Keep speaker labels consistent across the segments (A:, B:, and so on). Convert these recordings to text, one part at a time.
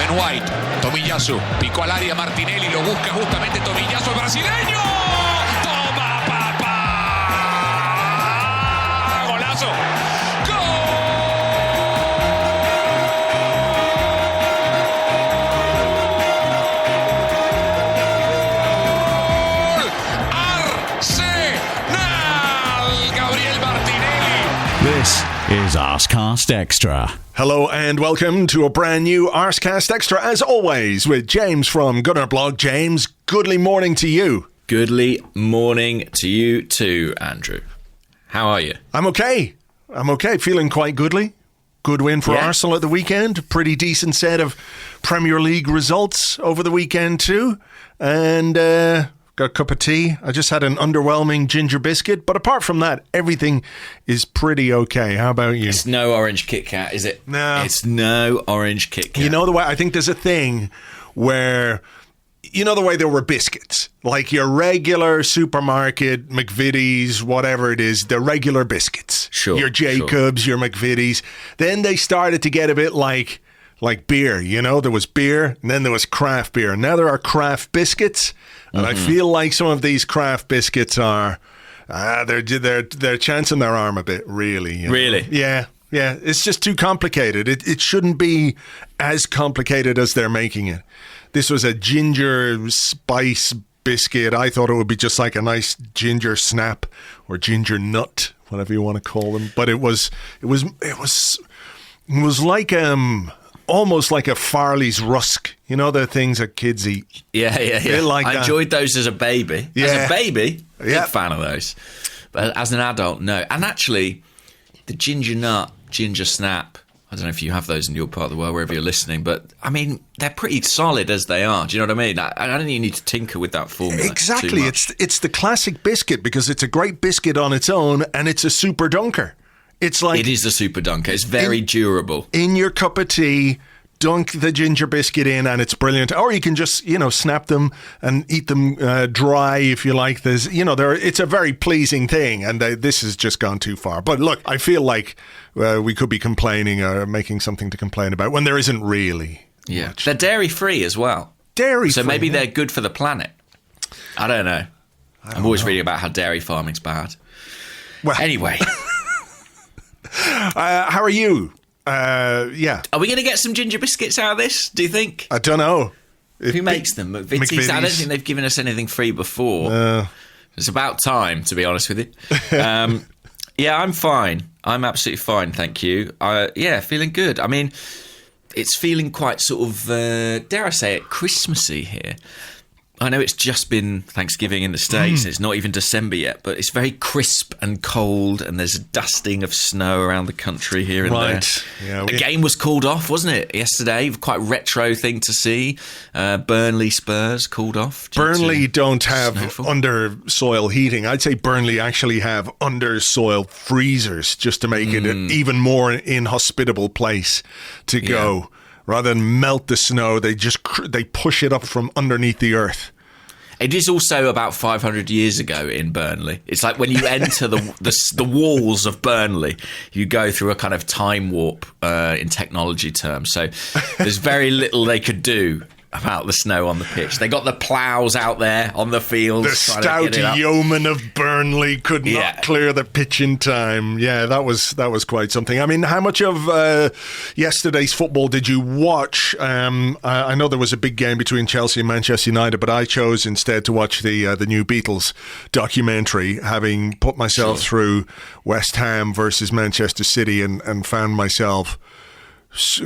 A: Ben White, Tomiyasu, picó al área Martinelli, lo busca justamente Tomiyasu, el brasileño. ¡Toma, papá! ¡Golazo! Gabriel Martinelli.
B: This is Arsecast Extra.
C: Hello and welcome to a brand new Arsecast Extra, as always, with James from Gunnerblog. James, goodly morning to you.
D: Goodly morning to you too, Andrew. How are you?
C: I'm okay. Feeling quite goodly. Good win for Arsenal at the weekend. Pretty decent set of Premier League results over the weekend too. And got a cup of tea. I just had an underwhelming ginger biscuit. But apart from that, everything is pretty okay. How about you?
D: It's no orange Kit Kat, is it?
C: No.
D: It's no orange Kit Kat.
C: You know the way, I think there's a thing where, you know the way there were biscuits, like your regular supermarket, McVitie's, whatever it is, the regular biscuits.
D: Sure.
C: Your Jacobs, your McVitie's. Then they started to get a bit like beer, you know? There was beer, and then there was craft beer. Now there are craft biscuits, and I feel like some of these craft biscuits are, they're chancing their arm a bit, really. You know?
D: Really?
C: Yeah. It's just too complicated. It shouldn't be as complicated as they're making it. This was a ginger spice biscuit. I thought it would be just like a nice ginger snap or ginger nut, whatever you want to call them. But it was like almost like a Farley's rusk. You know the things that kids eat.
D: Yeah. I enjoyed those as a baby.
C: Yeah.
D: As a baby, big fan of those. But as an adult, no. And actually, the ginger nut, ginger snap, I don't know if you have those in your part of the world, wherever you're listening, but I mean, they're pretty solid as they are. Do you know what I mean? I don't think you need to tinker with that formula.
C: Exactly. It's the classic biscuit because it's a great biscuit on its own and it's a super dunker. It's like
D: it is a super dunker. It's very durable. In
C: your cup of tea, dunk the ginger biscuit in and it's brilliant. Or you can just, snap them and eat them dry if you like. There's, it's a very pleasing thing, and this has just gone too far. But look, I feel like we could be complaining or making something to complain about when there isn't really much.
D: They're dairy-free as well.
C: Dairy-free.
D: So maybe they're good for the planet. I don't know. I'm always reading about how dairy farming's bad.
C: Well,
D: anyway.
C: How are you?
D: Are we going to get some ginger biscuits out of this, do you think?
C: I don't know.
D: Who makes them? McVitie's? I don't think they've given us anything free before. It's about time, to be honest with you. I'm fine. I'm absolutely fine, thank you. Feeling good. I mean, it's feeling quite sort of, dare I say it, Christmassy here. I know it's just been Thanksgiving in the States. It's not even December yet, but it's very crisp and cold, and there's a dusting of snow around the country here and there.
C: Yeah,
D: the game was called off, wasn't it, yesterday? Quite retro thing to see. Burnley Spurs called off.
C: Burnley don't have under-soil heating. I'd say Burnley actually have under-soil freezers just to make it an even more inhospitable place to go. Rather than melt the snow, they push it up from underneath the earth.
D: It is also about 500 years ago in Burnley. It's like when you enter the walls of Burnley, you go through a kind of time warp in technology terms. So there's very little they could do about the snow on the pitch. They got the ploughs out there on the fields.
C: The stout yeomen of Burnley could not clear the pitch in time. Yeah, that was quite something. I mean, how much of yesterday's football did you watch? I know there was a big game between Chelsea and Manchester United, but I chose instead to watch the new Beatles documentary, having put myself through West Ham versus Manchester City and found myself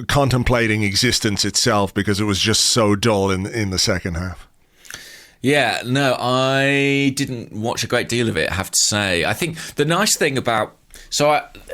C: contemplating existence itself because it was just so dull in the second half.
D: Yeah, no, I didn't watch a great deal of it, I have to say. I think the nice thing about...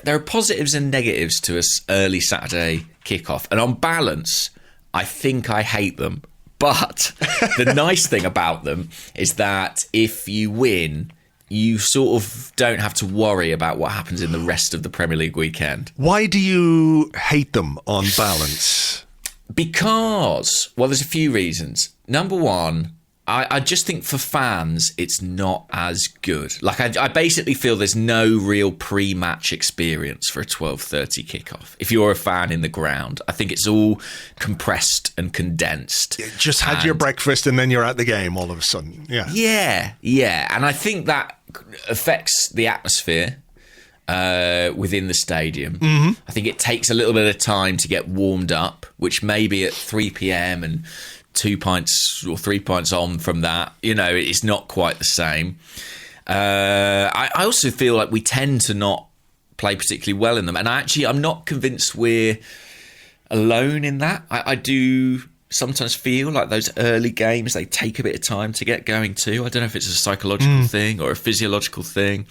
D: there are positives and negatives to this early Saturday kickoff, and on balance, I think I hate them. But the nice thing about them is that if you win, you sort of don't have to worry about what happens in the rest of the Premier League weekend.
C: Why do you hate them on balance?
D: Because, well, there's a few reasons. Number one, I just think for fans, it's not as good. Like, I basically feel there's no real pre-match experience for a 12:30 kickoff. If you're a fan in the ground, I think it's all compressed and condensed.
C: You just had your breakfast and then you're at the game all of a sudden.
D: Yeah. And I think that affects the atmosphere within the stadium. Mm-hmm. I think it takes a little bit of time to get warmed up, which maybe at 3 p.m. and 2 pints or 3 pints on from that, it's not quite the same. I also feel like we tend to not play particularly well in them. And I'm not convinced we're alone in that. I do sometimes feel like those early games, they take a bit of time to get going too. I don't know if it's a psychological thing or a physiological thing.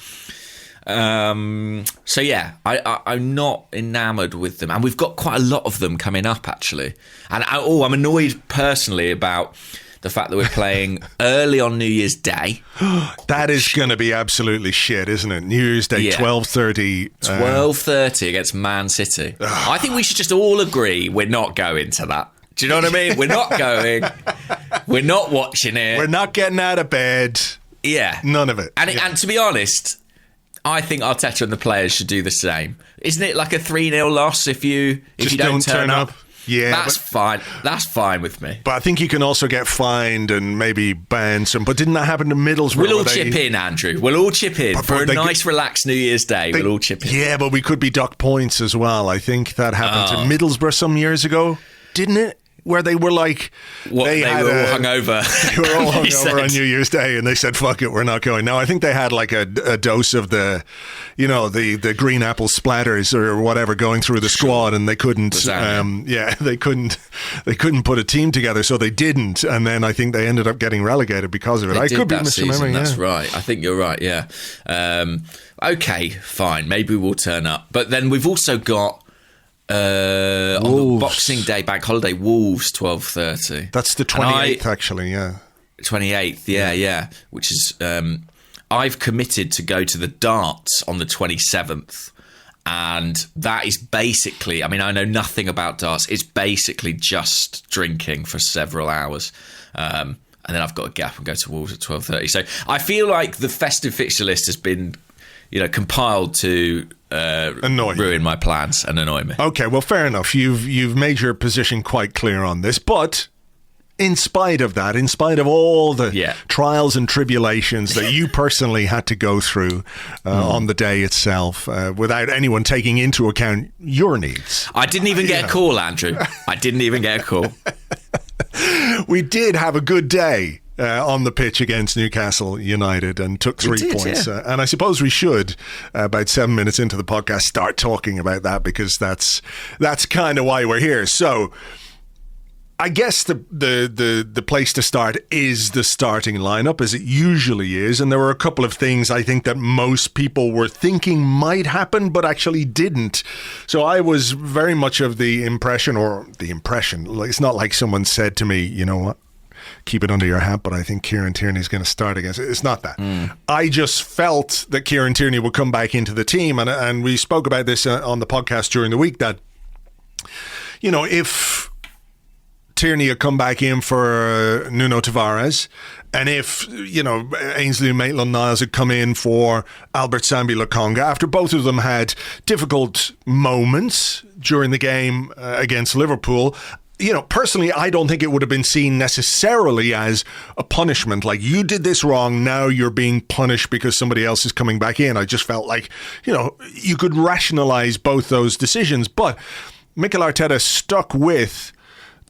D: So yeah, I'm not enamoured with them, and we've got quite a lot of them coming up actually. And I'm annoyed personally about the fact that we're playing early on New Year's Day.
C: That is going to be absolutely shit, isn't it? New Year's Day, 12:30.
D: 12:30 against Man City. I think we should just all agree we're not going to that. Do you know what I mean? We're not going. We're not watching it.
C: We're not getting out of bed.
D: Yeah,
C: none of it.
D: And to be honest, I think Arteta and the players should do the same. Isn't it like a 3-0 loss if you don't turn up?
C: Yeah,
D: that's fine. That's fine with me.
C: But I think you can also get fined and maybe banned some. But didn't that happen to Middlesbrough?
D: We'll all chip in, Andrew. We'll all chip in for a nice, relaxed New Year's Day. We'll all chip in.
C: Yeah, but we could be docked points as well. I think that happened to Middlesbrough some years ago, didn't it? Where they were like...
D: They were all hungover.
C: They were all hungover on New Year's Day, and they said, fuck it, we're not going. Now, I think they had like a dose of the green apple splatters or whatever going through the squad, and they couldn't... they couldn't put a team together, so they didn't. And then I think they ended up getting relegated because of it. I could be misremembering.
D: That's right. I think you're right, yeah. Okay, fine. Maybe we'll turn up. But then we've also got... on the Boxing Day bank holiday, Wolves 12:30.
C: That's the 28th, actually.
D: 28th, yeah. Which is I've committed to go to the darts on the 27th, and that is basically, I know nothing about darts. It's basically just drinking for several hours, and then I've got a gap and go to Wolves at 12:30. So I feel like the festive fixture list has been, compiled to ruin my plans and annoy me.
C: Okay, well, fair enough. You've made your position quite clear on this, but in spite of that, in spite of all the trials and tribulations that you personally had to go through on the day itself, without anyone taking into account your needs.
D: I didn't even get a call, Andrew. I didn't even get a call.
C: We did have a good day on the pitch against Newcastle United and took 3 points.
D: Yeah.
C: And I suppose we should, about 7 minutes into the podcast, start talking about that, because that's kind of why we're here. So I guess the place to start is the starting lineup, as it usually is. And there were a couple of things I think that most people were thinking might happen, but actually didn't. So I was very much of the impression, it's not like someone said to me, you know what, keep it under your hat, but I think Kieran Tierney is going to start against it. It's not that. I just felt that Kieran Tierney would come back into the team, and we spoke about this on the podcast during the week, that, if Tierney had come back in for Nuno Tavares, and if, Ainsley Maitland-Niles had come in for Albert Sambi-Lokonga, after both of them had difficult moments during the game against Liverpool, personally, I don't think it would have been seen necessarily as a punishment. Like, you did this wrong, now you're being punished because somebody else is coming back in. I just felt like, you could rationalise both those decisions. But Mikel Arteta stuck with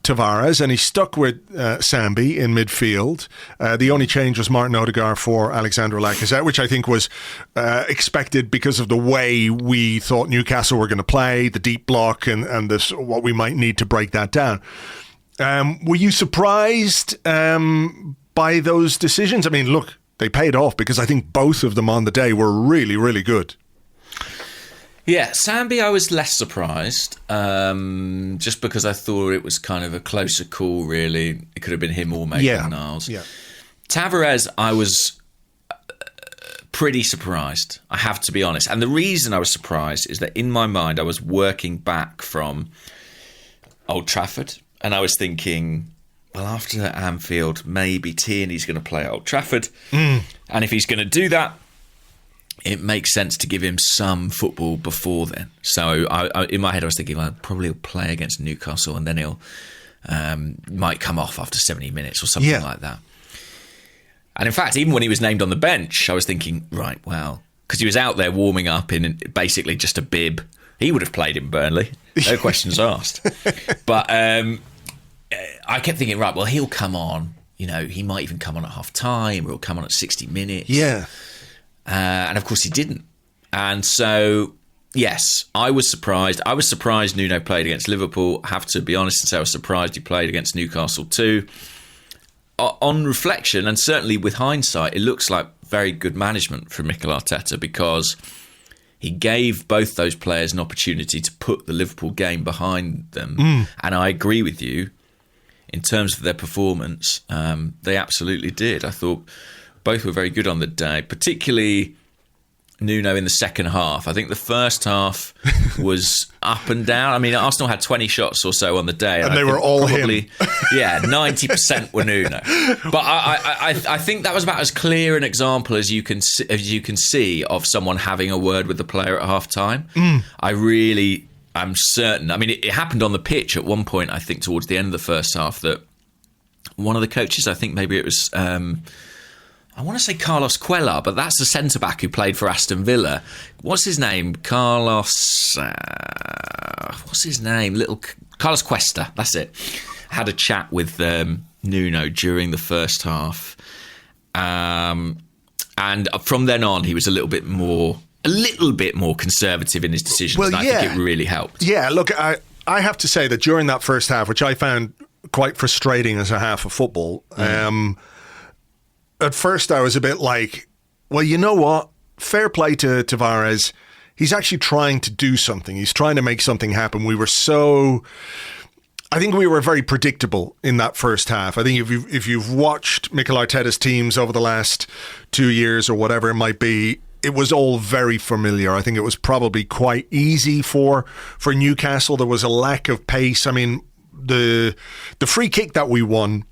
C: Tavares, and he stuck with Sambi in midfield. The only change was Martin Odegaard for Alexandre Lacazette, which I think was expected because of the way we thought Newcastle were going to play, the deep block, and this, what we might need to break that down. Were you surprised by those decisions? Look, they paid off, because I think both of them on the day were really, really good.
D: Yeah, Sambi, I was less surprised, just because I thought it was kind of a closer call, really. It could have been him or Maitland-Niles. Yeah. Tavares, I was pretty surprised, I have to be honest. And the reason I was surprised is that in my mind, I was working back from Old Trafford, and I was thinking, well, after Anfield, maybe Tierney's going to play at Old Trafford. And if he's going to do that, it makes sense to give him some football before then. So I in my head, I was thinking, well, probably he'll play against Newcastle and then he'll might come off after 70 minutes or something like that. And in fact, even when he was named on the bench, I was thinking, right, well, because he was out there warming up in basically just a bib. He would have played in Burnley. No questions asked. But I kept thinking, right, well, he'll come on. You know, he might even come on at half time or he'll come on at 60 minutes.
C: Yeah.
D: And of course he didn't. And so, yes, I was surprised. I was surprised Nuno played against Liverpool. I have to be honest and say I was surprised he played against Newcastle too. On reflection, and certainly with hindsight, it looks like very good management from Mikel Arteta because he gave both those players an opportunity to put the Liverpool game behind them. And I agree with you. In terms of their performance, they absolutely did. I thought both were very good on the day, particularly Nuno in the second half. I think the first half was up and down. I mean, Arsenal had 20 shots or so on the day.
C: And they were all
D: probably,
C: him.
D: Yeah, 90% were Nuno. But I think that was about as clear an example as you can see of someone having a word with the player at half-time. I'm certain. I mean, it happened on the pitch at one point, I think, towards the end of the first half, that one of the coaches, I think maybe it was... I want to say Carlos Cuellar, but that's the centre-back who played for Aston Villa. What's his name? Carlos... what's his name? Carlos Cuesta, that's it. Had a chat with Nuno during the first half. And from then on, he was a little bit more conservative in his decisions. Well, and I think it really helped.
C: Yeah, look, I have to say that during that first half, which I found quite frustrating as a half of football... At first, I was a bit like, well, you know what? Fair play to Tavares. He's actually trying to do something. He's trying to make something happen. I think we were very predictable in that first half. I think if you've watched Mikel Arteta's teams over the last 2 years or whatever it might be, it was all very familiar. I think it was probably quite easy for Newcastle. There was a lack of pace. I mean, the free kick that we won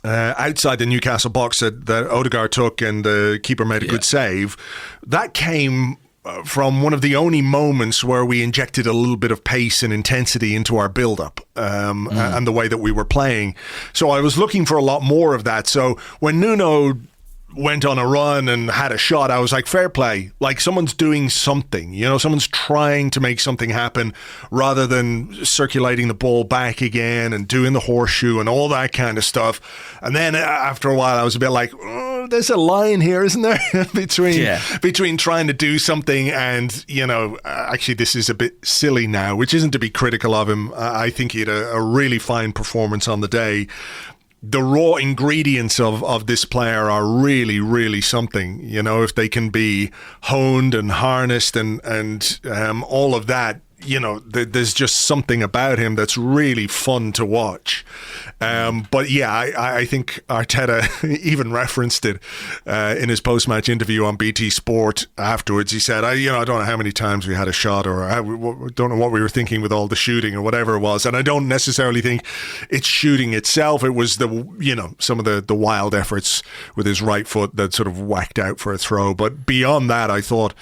C: outside the Newcastle box that Odegaard took and the keeper made a good save, that came from one of the only moments where we injected a little bit of pace and intensity into our build-up and the way that we were playing. So I was looking for a lot more of that. So when Nuno went on a run and had a shot, I was like, fair play. Like, someone's doing something, you know, someone's trying to make something happen rather than circulating the ball back again and doing the horseshoe and all that kind of stuff. And then after a while, I was a bit like, oh, there's a line here, isn't there? between trying to do something and, you know, actually this is a bit silly now, which isn't to be critical of him. I think he had a really fine performance on the day. The raw ingredients of this player are really, really something. You know, if they can be honed and harnessed and all of that, you know, there's just something about him that's really fun to watch. But yeah, I think Arteta even referenced it in his post-match interview on BT Sport afterwards. He said, I don't know how many times we had a shot, or I don't know what we were thinking with all the shooting or whatever it was. And I don't necessarily think it's shooting itself. It was some of the wild efforts with his right foot that sort of whacked out for a throw. But beyond that, I thought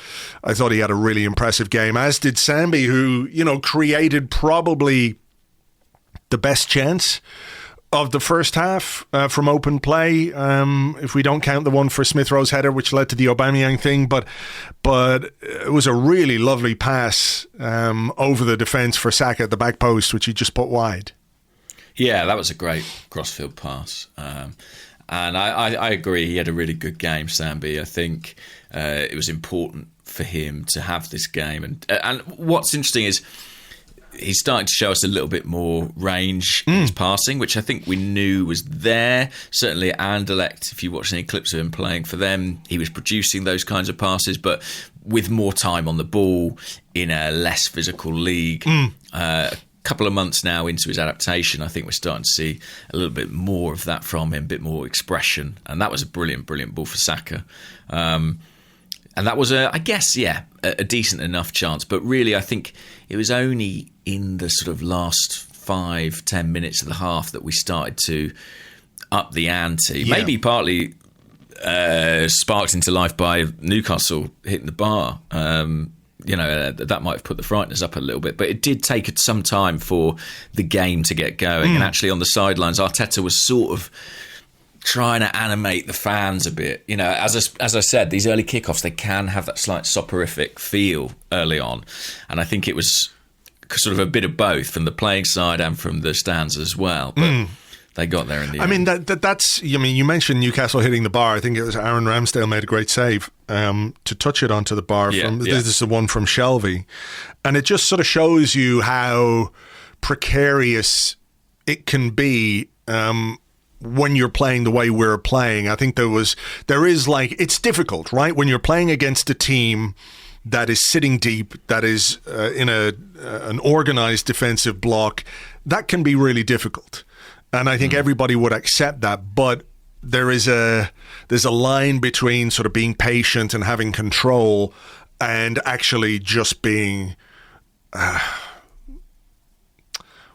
C: he had a really impressive game, as did Sambi, who, you know, created probably the best chance of the first half from open play, if we don't count the one for Smith Rowe's header, which led to the Aubameyang thing. But it was a really lovely pass over the defence for Saka at the back post, which he just put wide.
D: Yeah, that was a great crossfield pass. And I agree, he had a really good game, Sambi. I think it was important for him to have this game. And what's interesting is he's starting to show us a little bit more range in his passing, which I think we knew was there. Certainly at Anderlecht, if you watch any clips of him playing for them, he was producing those kinds of passes, but with more time on the ball in a less physical league. A couple of months now into his adaptation, I think we're starting to see a little bit more of that from him, a bit more expression. And that was a brilliant ball for Saka. And that was, a decent enough chance. But really, I think it was only in the sort of last 5-10 minutes of the half that we started to up the ante.
C: Yeah.
D: Maybe partly sparked into life by Newcastle hitting the bar. That might have put the frighteners up a little bit, but it did take some time for the game to get going. And actually on the sidelines, Arteta was sort of trying to animate the fans a bit. As I said, these early kickoffs, they can have that slight soporific feel early on. And I think it was sort of a bit of both from the playing side and from the stands as well. But they got there in the end.
C: I mean, that's. I mean, you mentioned Newcastle hitting the bar. I think it was Aaron Ramsdale made a great save to touch it onto the bar. This is the one from Shelvey, and it just sort of shows you how precarious it can be when you're playing the way we're playing. I think there is it's difficult, right? When you're playing against a team that is sitting deep, that is in an organised defensive block, that can be really difficult. And I think everybody would accept that, but there's a line between sort of being patient and having control and actually just being,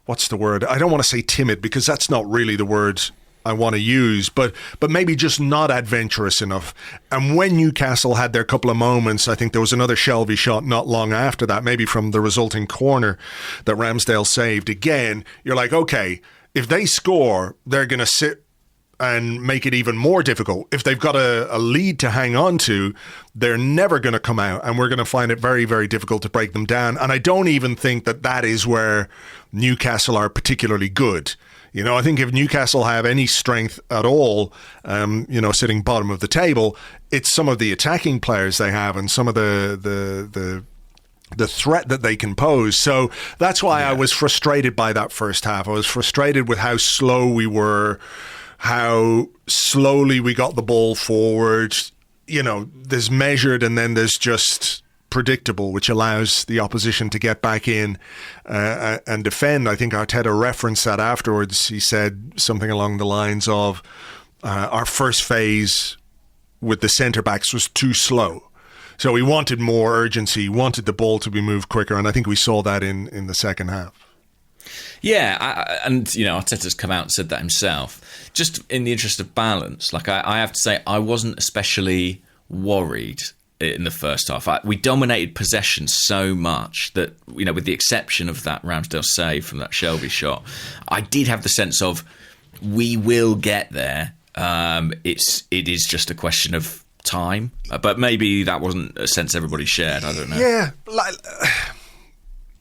C: what's the word? I don't want to say timid, because that's not really the word I want to use, but maybe just not adventurous enough. And when Newcastle had their couple of moments, I think there was another Shelvey shot not long after that, maybe from the resulting corner that Ramsdale saved. Again, you're like, okay, if they score, they're going to sit and make it even more difficult. If they've got a lead to hang on to, they're never going to come out, and we're going to find it very, very difficult to break them down. And I don't even think that is where Newcastle are particularly good. I think if Newcastle have any strength at all, sitting bottom of the table, it's some of the attacking players they have and some of the threat that they can pose. So that's why I was frustrated by that first half. I was frustrated with how slow we were, how slowly we got the ball forward. There's measured and then there's just predictable, which allows the opposition to get back in and defend. I think Arteta referenced that afterwards. He said something along the lines of our first phase with the centre-backs was too slow. So we wanted more urgency, wanted the ball to be moved quicker, and I think we saw that in the second half.
D: Yeah, Arteta's come out and said that himself. Just in the interest of balance, I have to say, I wasn't especially worried in the first half. We dominated possession so much that, with the exception of that Ramsdale save from that Shelvey shot, I did have the sense of we will get there. It is just a question of time, but maybe that wasn't a sense everybody shared. I don't know.
C: Yeah,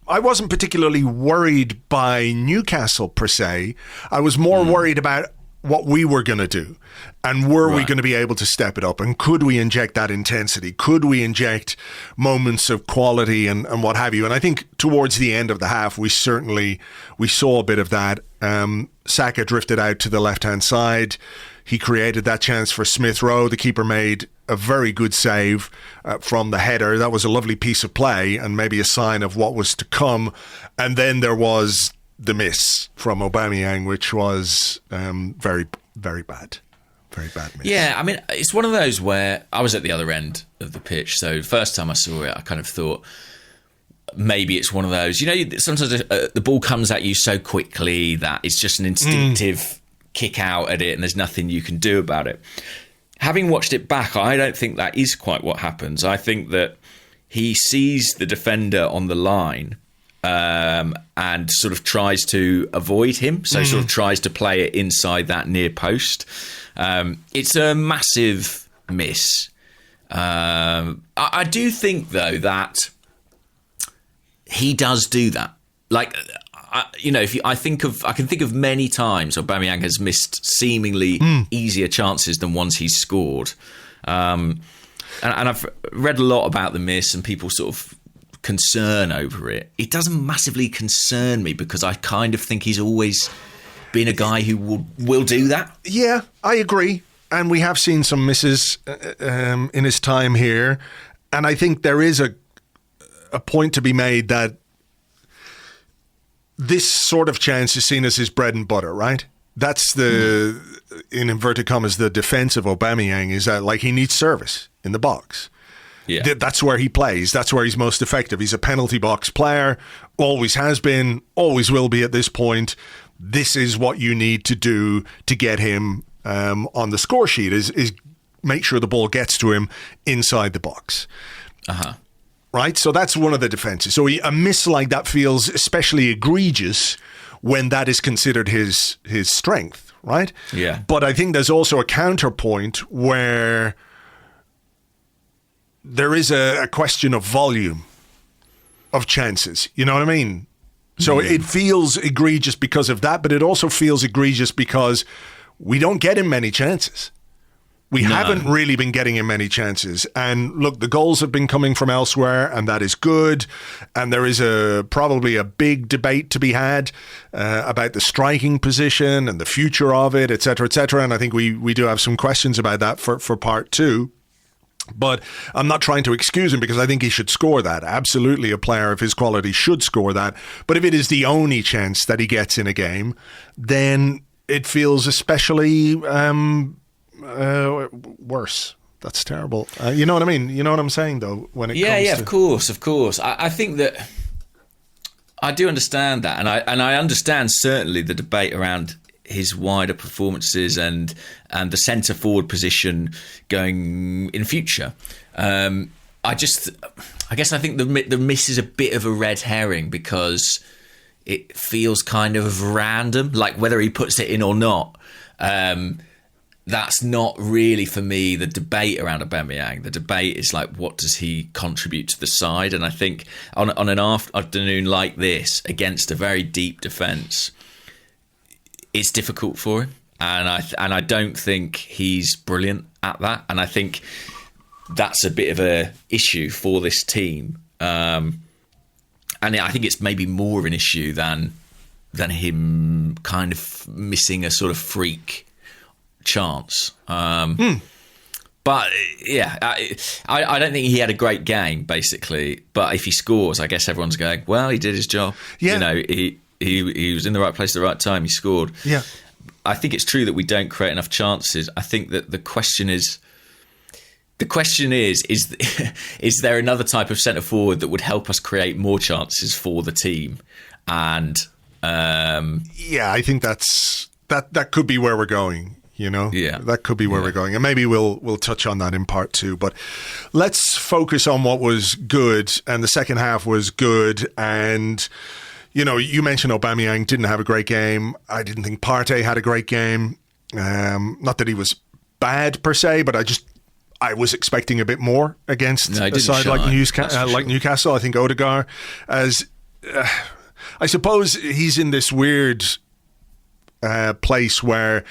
C: I wasn't particularly worried by Newcastle per se. I was more worried about what we were going to do, and were we going to be able to step it up, and could we inject that intensity? Could we inject moments of quality and what have you? And I think towards the end of the half, we saw a bit of that. Saka drifted out to the left-hand side. He created that chance for Smith Rowe. The keeper made a very good save from the header. That was a lovely piece of play and maybe a sign of what was to come. And then there was the miss from Aubameyang, which was very, very bad. Very bad miss.
D: Yeah, I mean, it's one of those where I was at the other end of the pitch. So the first time I saw it, I kind of thought maybe it's one of those. Sometimes the ball comes at you so quickly that it's just an instinctive kick out at it and there's nothing you can do about it. Having watched it back, I don't think that is quite what happens. I think that he sees the defender on the line and sort of tries to avoid him. So sort of tries to play it inside that near post. It's a massive miss. I do think, though, that he does do that. I can think of many times Aubameyang has missed seemingly easier chances than ones he's scored. And I've read a lot about the miss and people sort of concern over it. It doesn't massively concern me because I kind of think he's always been a guy who will do that.
C: Yeah, I agree. And we have seen some misses in his time here. And I think there is a point to be made that this sort of chance is seen as his bread and butter, right? That's in inverted commas, the defense of Aubameyang is that he needs service in the box. Yeah. That's where he plays. That's where he's most effective. He's a penalty box player. always has been, always will be at this point. This is what you need to do to get him on the score sheet, is make sure the ball gets to him inside the box. Right? So that's one of the defenses. So a miss like that feels especially egregious when that is considered his strength, right?
D: Yeah.
C: But I think there's also a counterpoint where there is a question of volume of chances. You know what I mean? So it feels egregious because of that, but it also feels egregious because we don't get him many chances. We haven't really been getting him many chances. And look, the goals have been coming from elsewhere, and that is good. And there is probably a big debate to be had about the striking position and the future of it, et cetera, et cetera. And I think we do have some questions about that for part two. But I'm not trying to excuse him, because I think he should score that. Absolutely, a player of his quality should score that. But if it is the only chance that he gets in a game, then it feels especially worse. That's terrible. You know what I mean? You know what I'm saying, though? When it comes to...
D: of course. I think that I do understand that, and I understand certainly the debate around his wider performances and the centre forward position going in future. I guess I think the miss is a bit of a red herring, because it feels kind of random, like whether he puts it in or not. That's not really, for me, the debate around Aubameyang. The debate is like, what does he contribute to the side? And I think on an afternoon like this, against a very deep defence, it's difficult for him. And I don't think he's brilliant at that. And I think that's a bit of a issue for this team. And I think it's maybe more of an issue than him kind of missing a sort of freak chance. But yeah, I don't think he had a great game, basically. But if he scores, I guess everyone's going, well, he did his job. Yeah. You know, he was in the right place at the right time. He scored.
C: Yeah.
D: I think it's true that we don't create enough chances. I think that the question is there another type of centre forward that would help us create more chances for the team? And
C: yeah, I think that could be where we're going. You know, that could be where we're going, and maybe we'll touch on that in part two. But let's focus on what was good, and the second half was good. And you know, you mentioned Aubameyang didn't have a great game. I didn't think Partey had a great game. Not that he was bad per se, but I was expecting a bit more against a side like Newcastle. I think Odegaard, I suppose he's in this weird place where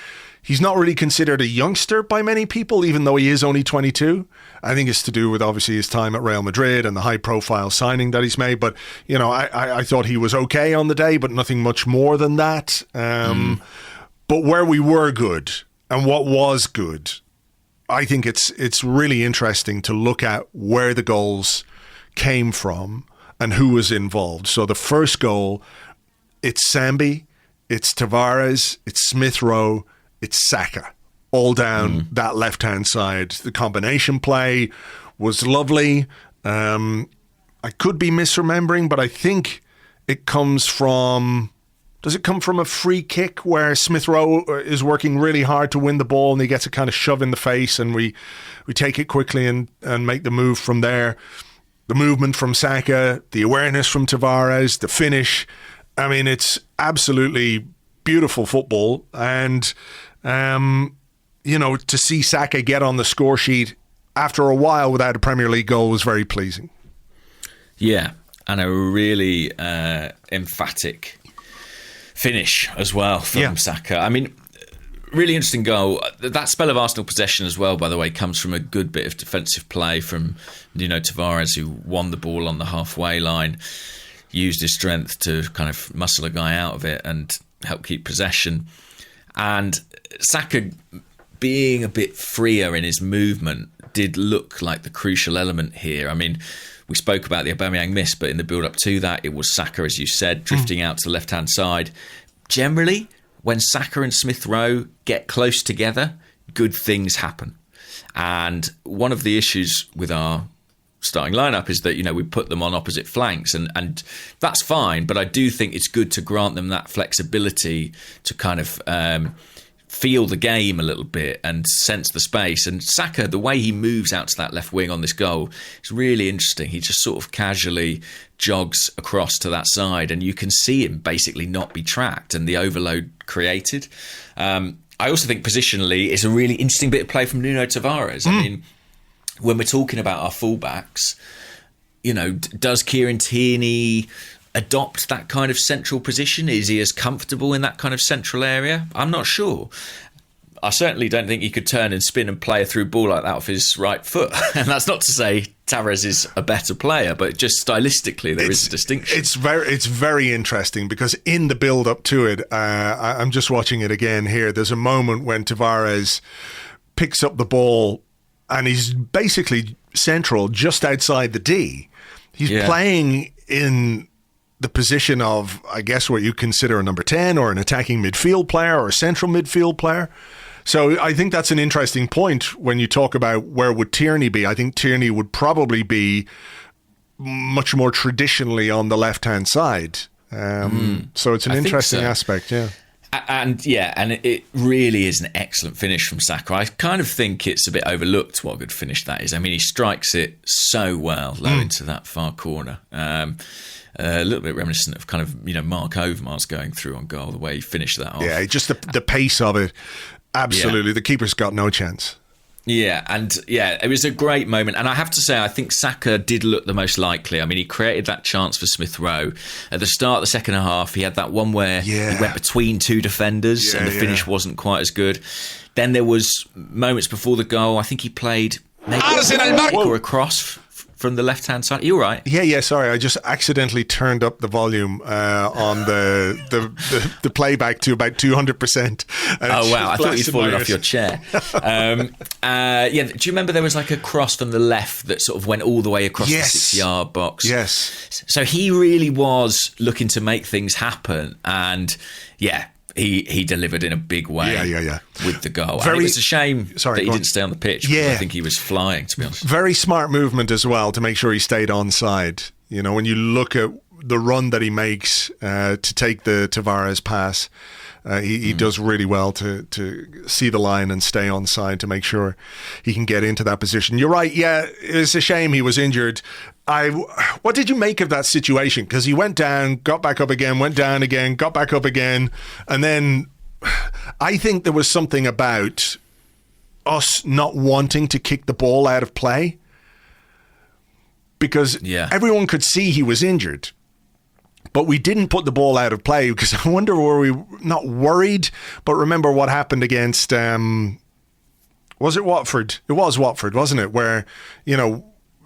C: he's not really considered a youngster by many people, even though he is only 22. I think it's to do with obviously his time at Real Madrid and the high-profile signing that he's made. But, you know, I thought he was okay on the day, but nothing much more than that. But where we were good and what was good, I think it's really interesting to look at where the goals came from and who was involved. So the first goal, it's Sambi, it's Tavares, it's Smith Rowe, it's Saka, all down that left-hand side. The combination play was lovely. I could be misremembering, but I think it comes from... Does it come from a free kick where Smith Rowe is working really hard to win the ball and he gets a kind of shove in the face, and we take it quickly and make the move from there? The movement from Saka, the awareness from Tavares, the finish. I mean, it's absolutely beautiful football. And... you know, to see Saka get on the score sheet after a while without a Premier League goal was very pleasing.
D: Yeah, and a really emphatic finish as well from Saka. I mean, really interesting goal. That spell of Arsenal possession as well, by the way, comes from a good bit of defensive play from Nuno Tavares, who won the ball on the halfway line, used his strength to kind of muscle a guy out of it and help keep possession. And Saka, being a bit freer in his movement, did look like the crucial element here. I mean, we spoke about the Aubameyang miss, but in the build-up to that, it was Saka, as you said, drifting out to the left-hand side. Generally, when Saka and Smith Rowe get close together, good things happen. And one of the issues with our starting lineup is that, we put them on opposite flanks, and that's fine. But I do think it's good to grant them that flexibility to kind of feel the game a little bit and sense the space. And Saka, the way he moves out to that left wing on this goal is really interesting. He just sort of casually jogs across to that side, and you can see him basically not be tracked and the overload created. I also think positionally it's a really interesting bit of play from Nuno Tavares. I mean, when we're talking about our fullbacks, does Kieran Tierney adopt that kind of central position? Is he as comfortable in that kind of central area? I'm not sure. I certainly don't think he could turn and spin and play a through ball like that off his right foot. And that's not to say Tavares is a better player, but just stylistically there is a distinction.
C: It's very interesting because in the build up to it, I'm just watching it again here. There's a moment when Tavares picks up the ball and he's basically central just outside the D. He's playing in the position of, I guess, what you consider a number 10 or an attacking midfield player or a central midfield player. So I think that's an interesting point when you talk about where would Tierney be. I think Tierney would probably be much more traditionally on the left-hand side. So it's an interesting aspect, yeah.
D: And it really is an excellent finish from Saka. I kind of think it's a bit overlooked what a good finish that is. I mean, he strikes it so well low into that far corner. A little bit reminiscent of kind of, Mark Overmars going through on goal, the way he finished that off.
C: Yeah, just the pace of it. Absolutely. Yeah. The keeper's got no chance.
D: Yeah, and it was a great moment. And I have to say, I think Saka did look the most likely. I mean, he created that chance for Smith Rowe. At the start of the second half, he had that one where he went between two defenders and the finish wasn't quite as good. Then there was moments before the goal. I think he played maybe or a cross from the left-hand side. Are you all right?
C: Yeah, sorry. I just accidentally turned up the volume on the playback to about 200%.
D: Oh, wow. I thought you'd fallen off your chair. Do you remember there was like a cross from the left that sort of went all the way across the 6-yard box?
C: Yes.
D: So he really was looking to make things happen. And, he delivered in a big way with the goal. And it was a shame that he didn't stay on the pitch. Yeah. I think he was flying, to be honest.
C: Very smart movement as well to make sure he stayed onside. When you look at the run that he makes to take the Tavares pass, he does really well to see the line and stay onside to make sure he can get into that position. You're right. Yeah, it's a shame he was injured. What did you make of that situation? Because he went down, got back up again, went down again, got back up again. And then I think there was something about us not wanting to kick the ball out of play because everyone could see he was injured. But we didn't put the ball out of play because I wonder, were we not worried? But remember what happened against, was it Watford? It was Watford, wasn't it? Where,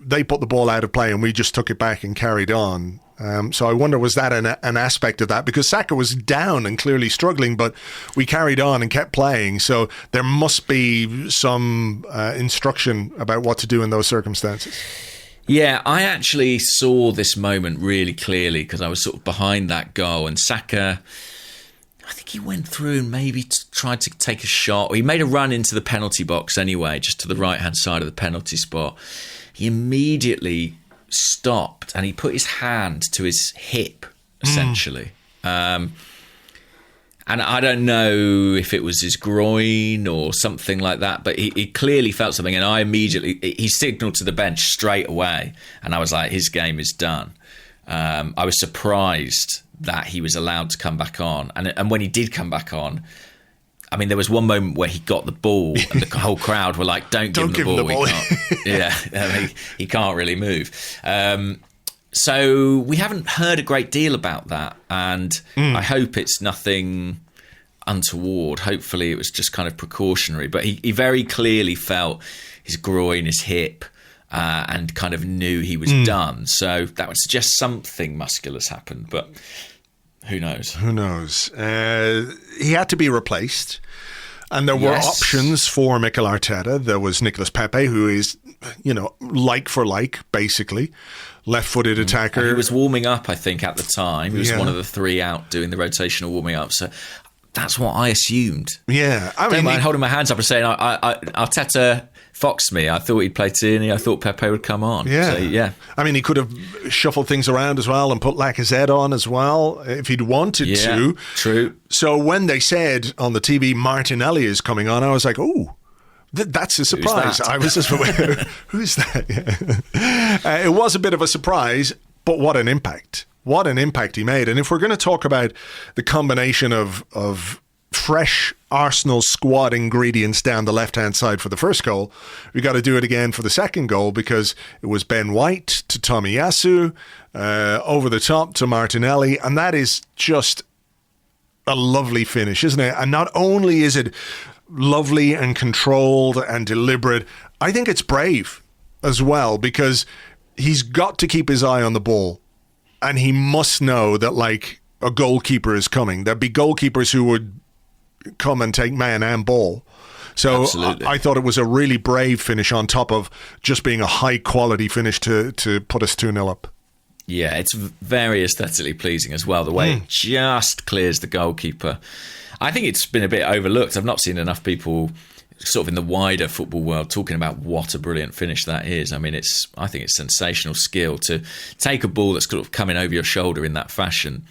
C: they put the ball out of play and we just took it back and carried on. So I wonder, was that an aspect of that? Because Saka was down and clearly struggling, but we carried on and kept playing. So there must be some instruction about what to do in those circumstances.
D: Yeah, I actually saw this moment really clearly because I was sort of behind that goal, and Saka, I think he went through and maybe tried to take a shot. He made a run into the penalty box anyway, just to the right-hand side of the penalty spot. He immediately stopped and he put his hand to his hip, essentially. And I don't know if it was his groin or something like that, but he clearly felt something. And he signalled to the bench straight away. And I was like, his game is done. I was surprised that he was allowed to come back on. And when he did come back on, I mean, there was one moment where he got the ball and the whole crowd were like, don't give him the ball. He can't really move. So we haven't heard a great deal about that, and I hope it's nothing untoward. Hopefully it was just kind of precautionary, but he very clearly felt his groin, his hip, and kind of knew he was done. So that would suggest something muscular's happened, but who knows? Who knows?
C: He had to be replaced. And there were options for Mikel Arteta. There was Nicolas Pepe, who is, like for like, basically. Left-footed attacker.
D: And he was warming up, I think, at the time. He was one of the three out doing the rotational warming up. So that's what I assumed.
C: Yeah.
D: Don't mind holding my hands up and saying, Arteta foxed me. I thought he'd play Tierney. I thought Pepe would come on.
C: Yeah.
D: So, yeah.
C: I mean, he could have shuffled things around as well and put Lacazette on as well if he'd wanted to.
D: True.
C: So when they said on the TV Martinelli is coming on, I was like, oh, that's a surprise. I was just, who's that? Yeah. It was a bit of a surprise, but what an impact. What an impact he made. And if we're going to talk about the combination of fresh Arsenal squad ingredients down the left-hand side for the first goal, we got to do it again for the second goal, because it was Ben White to Tomiyasu, over the top to Martinelli, and that is just a lovely finish, isn't it? And not only is it lovely and controlled and deliberate, I think it's brave as well, because he's got to keep his eye on the ball. And he must know that, like, a goalkeeper is coming. There'd be goalkeepers who would come and take man and ball. So I thought it was a really brave finish on top of just being a high-quality finish to put us 2-0 up.
D: Yeah, it's very aesthetically pleasing as well, the way it just clears the goalkeeper. I think it's been a bit overlooked. I've not seen enough people sort of in the wider football world talking about what a brilliant finish that is. I mean, I think it's sensational skill to take a ball that's sort of coming over your shoulder in that fashion.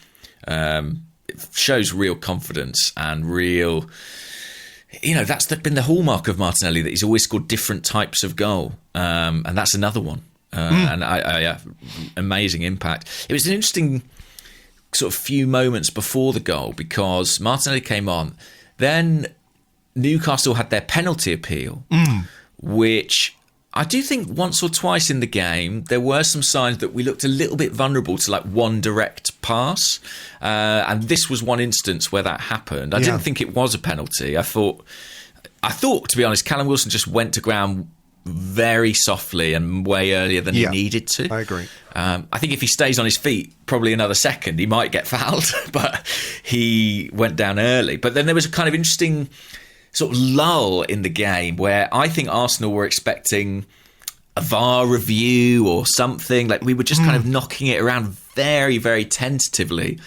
D: It shows real confidence and real, that's been the hallmark of Martinelli, that he's always scored different types of goal. And that's another one. And amazing impact. It was an interesting sort of few moments before the goal, because Martinelli came on, then Newcastle had their penalty appeal, which I do think once or twice in the game, there were some signs that we looked a little bit vulnerable to like one direct pass. And this was one instance where that happened. I didn't think it was a penalty. I thought, to be honest, Callum Wilson just went to ground very softly and way earlier than he needed to.
C: I agree.
D: I think if he stays on his feet probably another second, he might get fouled, but he went down early. But then there was a kind of interesting sort of lull in the game where I think Arsenal were expecting a VAR review or something. Like, we were just kind of knocking it around very, very tentatively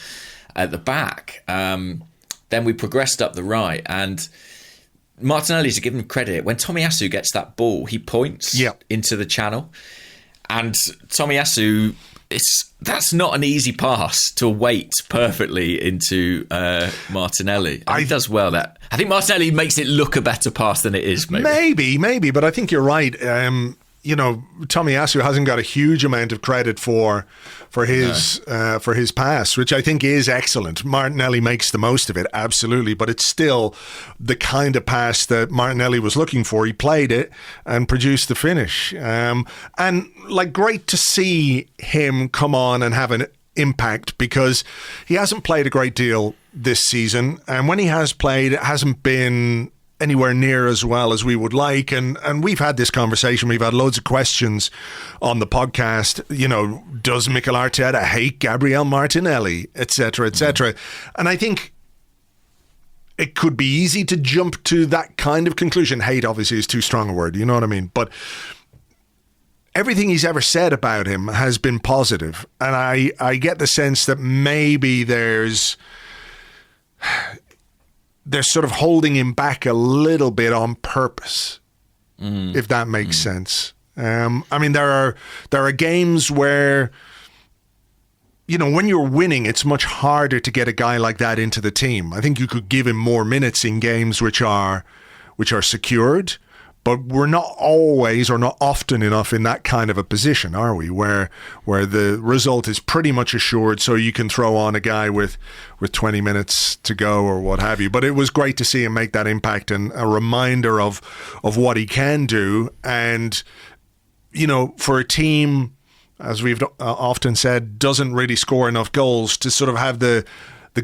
D: at the back. Then we progressed up the right, and Martinelli, to give him credit, when Tomiyasu gets that ball, he points into the channel, and Tomiyasu, that's not an easy pass to weight perfectly into Martinelli. He does well that. I think Martinelli makes it look a better pass than it is,
C: Maybe, but I think you're right. Tomiyasu hasn't got a huge amount of credit for his pass, which I think is excellent. Martinelli makes the most of it, absolutely, but it's still the kind of pass that Martinelli was looking for. He played it and produced the finish. And great to see him come on and have an impact, because he hasn't played a great deal this season, and when he has played, it hasn't been anywhere near as well as we would like, and we've had this conversation. We've had loads of questions on the podcast. Does Mikel Arteta hate Gabriel Martinelli, etc., etc.? And I think it could be easy to jump to that kind of conclusion. Hate obviously is too strong a word, you know what I mean? But everything he's ever said about him has been positive, and I get the sense that maybe there's sort of holding him back a little bit on purpose, if that makes sense. I mean, there are games where, when you're winning, it's much harder to get a guy like that into the team. I think you could give him more minutes in games which are secured, but we're not always or not often enough in that kind of a position, are we? Where the result is pretty much assured, so you can throw on a guy with 20 minutes to go or what have you. But it was great to see him make that impact, and a reminder of what he can do. And, for a team, as we've often said, doesn't really score enough goals, to sort of have the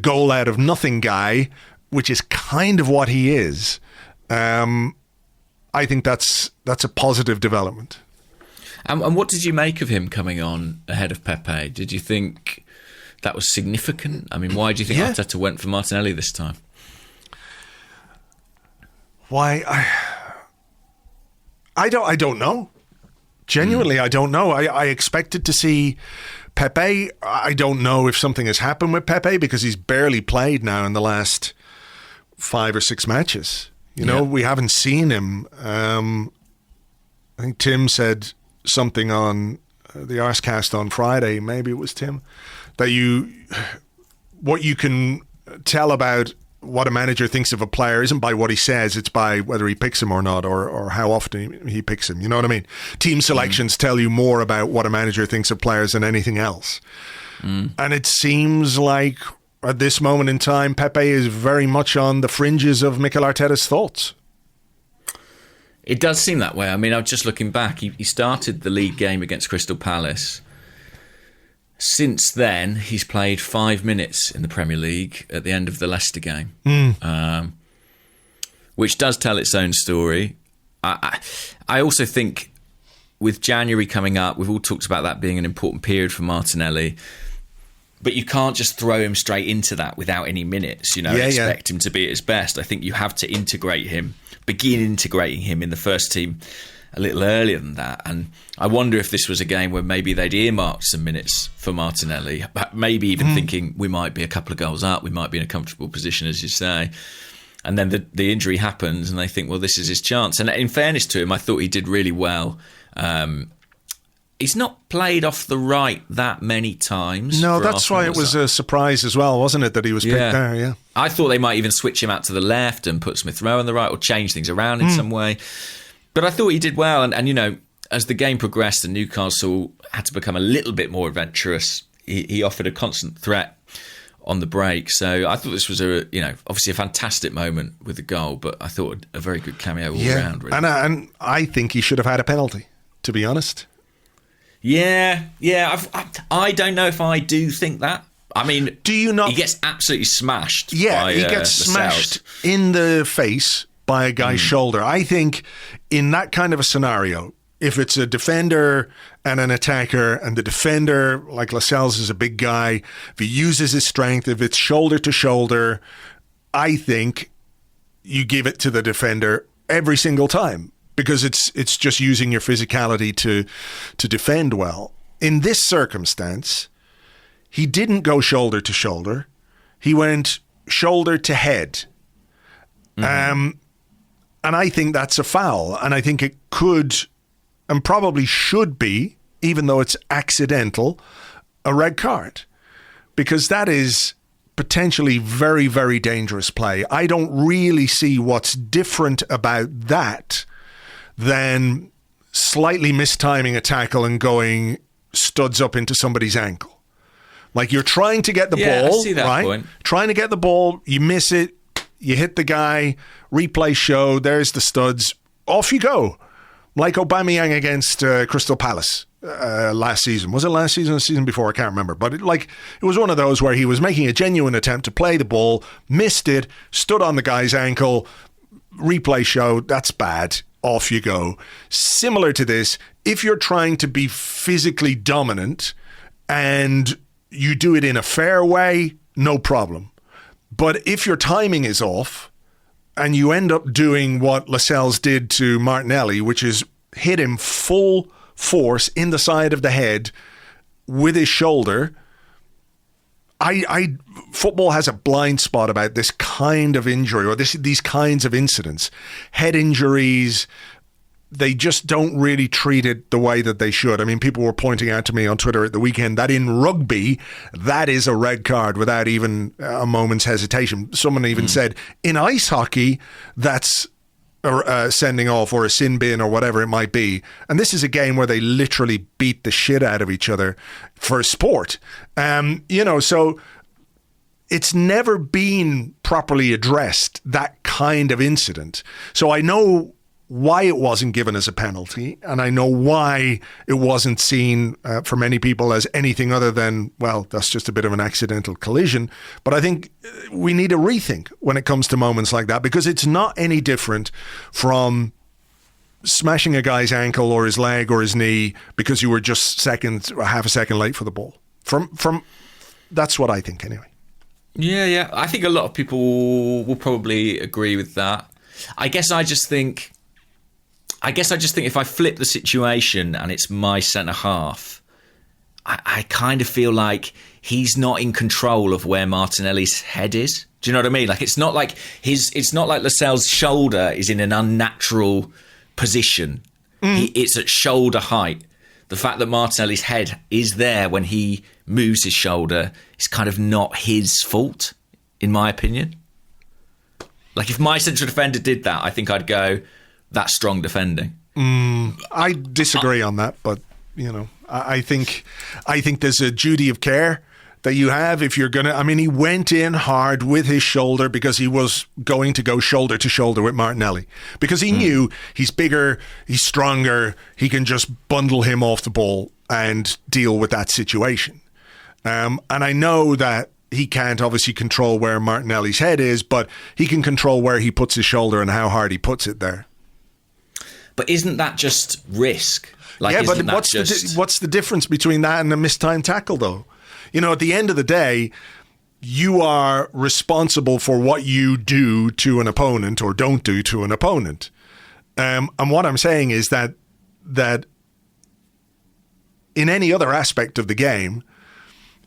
C: goal out of nothing guy, which is kind of what he is, I think that's a positive development.
D: And what did you make of him coming on ahead of Pepe? Did you think that was significant? I mean, why do you think Arteta went for Martinelli this time?
C: Why? I don't know. Genuinely, I don't know. I expected to see Pepe. I don't know if something has happened with Pepe, because he's barely played now in the last 5 or 6 matches. We haven't seen him. I think Tim said something on the Arsecast on Friday, maybe it was Tim, that what you can tell about what a manager thinks of a player isn't by what he says, it's by whether he picks him or not, or how often he picks him. You know what I mean? Team selections tell you more about what a manager thinks of players than anything else. And it seems like at this moment in time, Pepe is very much on the fringes of Mikel Arteta's thoughts.
D: It does seem that way. I mean, I'm just looking back. He started the league game against Crystal Palace. Since then, he's played 5 minutes in the Premier League at the end of the Leicester game, which does tell its own story. I also think with January coming up, we've all talked about that being an important period for Martinelli. But you can't just throw him straight into that without any minutes, expect him to be at his best. I think you have to begin integrating him in the first team a little earlier than that. And I wonder if this was a game where maybe they'd earmarked some minutes for Martinelli, but maybe even thinking we might be a couple of goals up, we might be in a comfortable position, as you say. And then the injury happens and they think, well, this is his chance. And in fairness to him, I thought he did really well. He's not played off the right that many times.
C: No, that's why it was a surprise as well, wasn't it, that he was picked there, yeah.
D: I thought they might even switch him out to the left and put Smith Rowe on the right or change things around in some way. But I thought he did well. And as the game progressed and Newcastle had to become a little bit more adventurous, he offered a constant threat on the break. So I thought this was obviously a fantastic moment with the goal, but I thought a very good cameo all round. Really.
C: And I think he should have had a penalty, to be honest.
D: Yeah. I don't know if I do think that. I mean,
C: do you not?
D: He gets absolutely smashed.
C: Yeah, he gets smashed in the face by a guy's shoulder. I think in that kind of a scenario, if it's a defender and an attacker, and the defender, like Lascelles, is a big guy, if he uses his strength, if it's shoulder to shoulder, I think you give it to the defender every single time. Because it's just using your physicality to defend well. In this circumstance, he didn't go shoulder to shoulder. He went shoulder to head. And I think that's a foul. And I think it could and probably should be, even though it's accidental, a red card. Because that is potentially very, very dangerous play. I don't really see what's different about that than slightly mistiming a tackle and going studs up into somebody's ankle. Like you're trying to get the ball,
D: I see that
C: right?
D: Point.
C: Trying to get the ball, you miss it, you hit the guy, replay show, there's the studs, off you go. Like Aubameyang against Crystal Palace last season. Was it last season or the season before? I can't remember. But it was one of those where he was making a genuine attempt to play the ball, missed it, stood on the guy's ankle, replay show, that's bad. Off you go. Similar to this, if you're trying to be physically dominant and you do it in a fair way, no problem. But if your timing is off and you end up doing what Lascelles did to Martinelli, which is hit him full force in the side of the head with his shoulder, football has a blind spot about this kind of injury or these kinds of incidents. Head injuries, they just don't really treat it the way that they should. I mean, people were pointing out to me on Twitter at the weekend that in rugby, that is a red card without even a moment's hesitation. Someone even said, in ice hockey, that's sending off or a sin bin or whatever it might be. And this is a game where they literally beat the shit out of each other for sport. So it's never been properly addressed, that kind of incident. So I know why it wasn't given as a penalty, and I know why it wasn't seen for many people as anything other than, well, that's just a bit of an accidental collision. But I think we need a rethink when it comes to moments like that, because it's not any different from smashing a guy's ankle or his leg or his knee because you were just half a second late for the ball. From that's what I think anyway.
D: Yeah. I think a lot of people will probably agree with that. I guess I just think if I flip the situation and it's my centre half, I kind of feel like he's not in control of where Martinelli's head is. Do you know what I mean? Like it's not like Lascelles' shoulder is in an unnatural position. It's at shoulder height. The fact that Martinelli's head is there when he moves his shoulder is kind of not his fault, in my opinion. Like, if my central defender did that, I think I'd go, that's strong defending.
C: I disagree on that, but, I think there's a duty of care that you have if you're going to... I mean, he went in hard with his shoulder because he was going to go shoulder to shoulder with Martinelli. Because he knew he's bigger, he's stronger, he can just bundle him off the ball and deal with that situation. And I know that he can't obviously control where Martinelli's head is, but he can control where he puts his shoulder and how hard he puts it there.
D: But isn't that just risk?
C: But what's the difference between that and a mistimed tackle, though? At the end of the day, you are responsible for what you do to an opponent or don't do to an opponent. And what I'm saying is that in any other aspect of the game,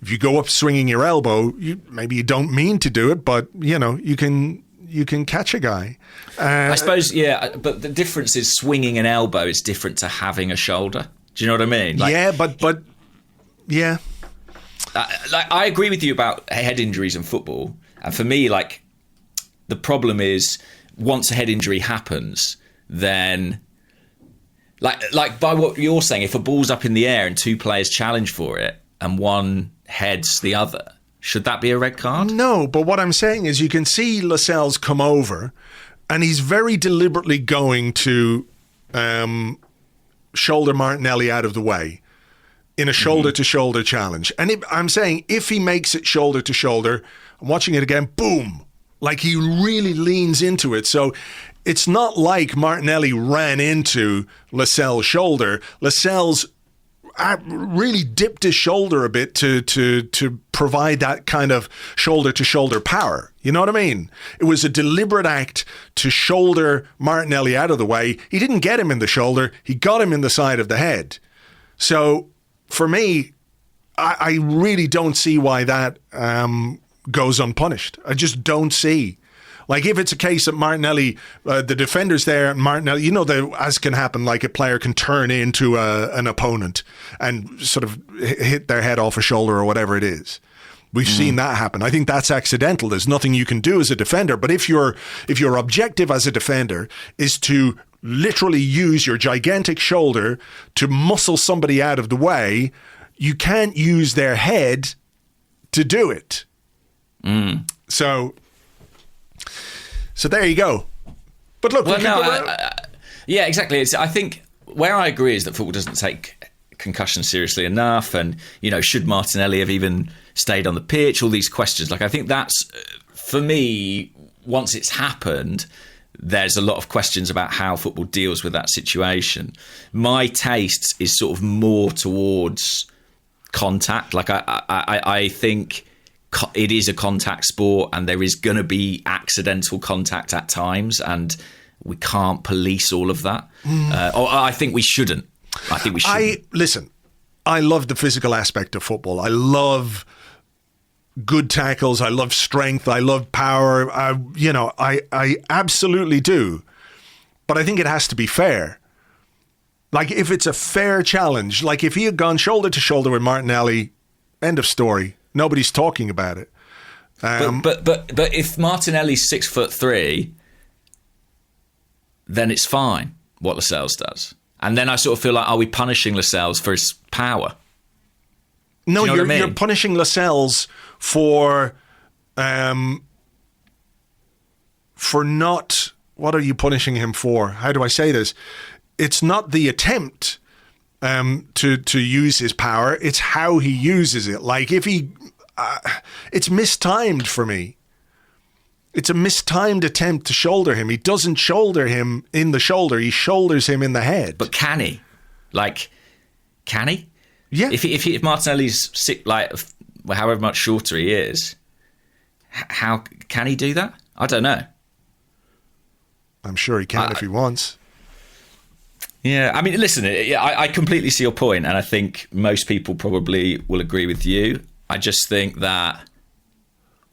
C: if you go up swinging your elbow, maybe you don't mean to do it, but you can catch a guy.
D: I suppose, yeah. But the difference is swinging an elbow is different to having a shoulder. Do you know what I mean?
C: But yeah.
D: I agree with you about head injuries in football, and for me, the problem is once a head injury happens, then like by what you're saying, if a ball's up in the air and two players challenge for it and one heads the other, should that be a red card?
C: No, but what I'm saying is you can see Lascelles come over, and he's very deliberately going to shoulder Martinelli out of the way in a shoulder-to-shoulder challenge. And I'm saying if he makes it shoulder-to-shoulder, I'm watching it again, boom, like he really leans into it. So it's not like Martinelli ran into Lascelles' shoulder. Lascelles really dipped his shoulder a bit to provide that kind of shoulder-to-shoulder power. You know what I mean? It was a deliberate act to shoulder Martinelli out of the way. He didn't get him in the shoulder. He got him in the side of the head. So for me, I really don't see why that goes unpunished. I just don't see. Like, if it's a case that Martinelli, the defender's there, and Martinelli, as can happen, like a player can turn into an opponent and sort of hit their head off a shoulder or whatever it is. We've seen that happen. I think that's accidental. There's nothing you can do as a defender. But if your objective as a defender is to literally use your gigantic shoulder to muscle somebody out of the way, you can't use their head to do it. So there you go. But look,
D: yeah, exactly. I think where I agree is that football doesn't take concussion seriously enough, and should Martinelli have even stayed on the pitch? All these questions. I think that's, for me, once it's happened, there's a lot of questions about how football deals with that situation. My taste is sort of more towards contact. I think it is a contact sport, and there is going to be accidental contact at times, and we can't police all of that. Or I think we shouldn't.
C: Listen, I love the physical aspect of football. I love good tackles. I love strength. I love power. I absolutely do. But I think it has to be fair. Like, if it's a fair challenge, like if he had gone shoulder to shoulder with Martinelli, end of story. Nobody's talking about it.
D: But if Martinelli's 6'3", then it's fine what Lascelles does. And then I sort of feel like, are we punishing Lascelles for his power?
C: No, you're punishing Lascelles for not. What are you punishing him for? How do I say this? It's not the attempt to use his power. It's how he uses it. Like, if he, it's mistimed for me. It's a mistimed attempt to shoulder him. He doesn't shoulder him in the shoulder. He shoulders him in the head.
D: But can he? Can he?
C: Yeah.
D: If Martinelli's sick, however much shorter he is, how can he do that? I don't know.
C: I'm sure he can if he wants.
D: Yeah, I mean, listen, I completely see your point, and I think most people probably will agree with you. I just think that,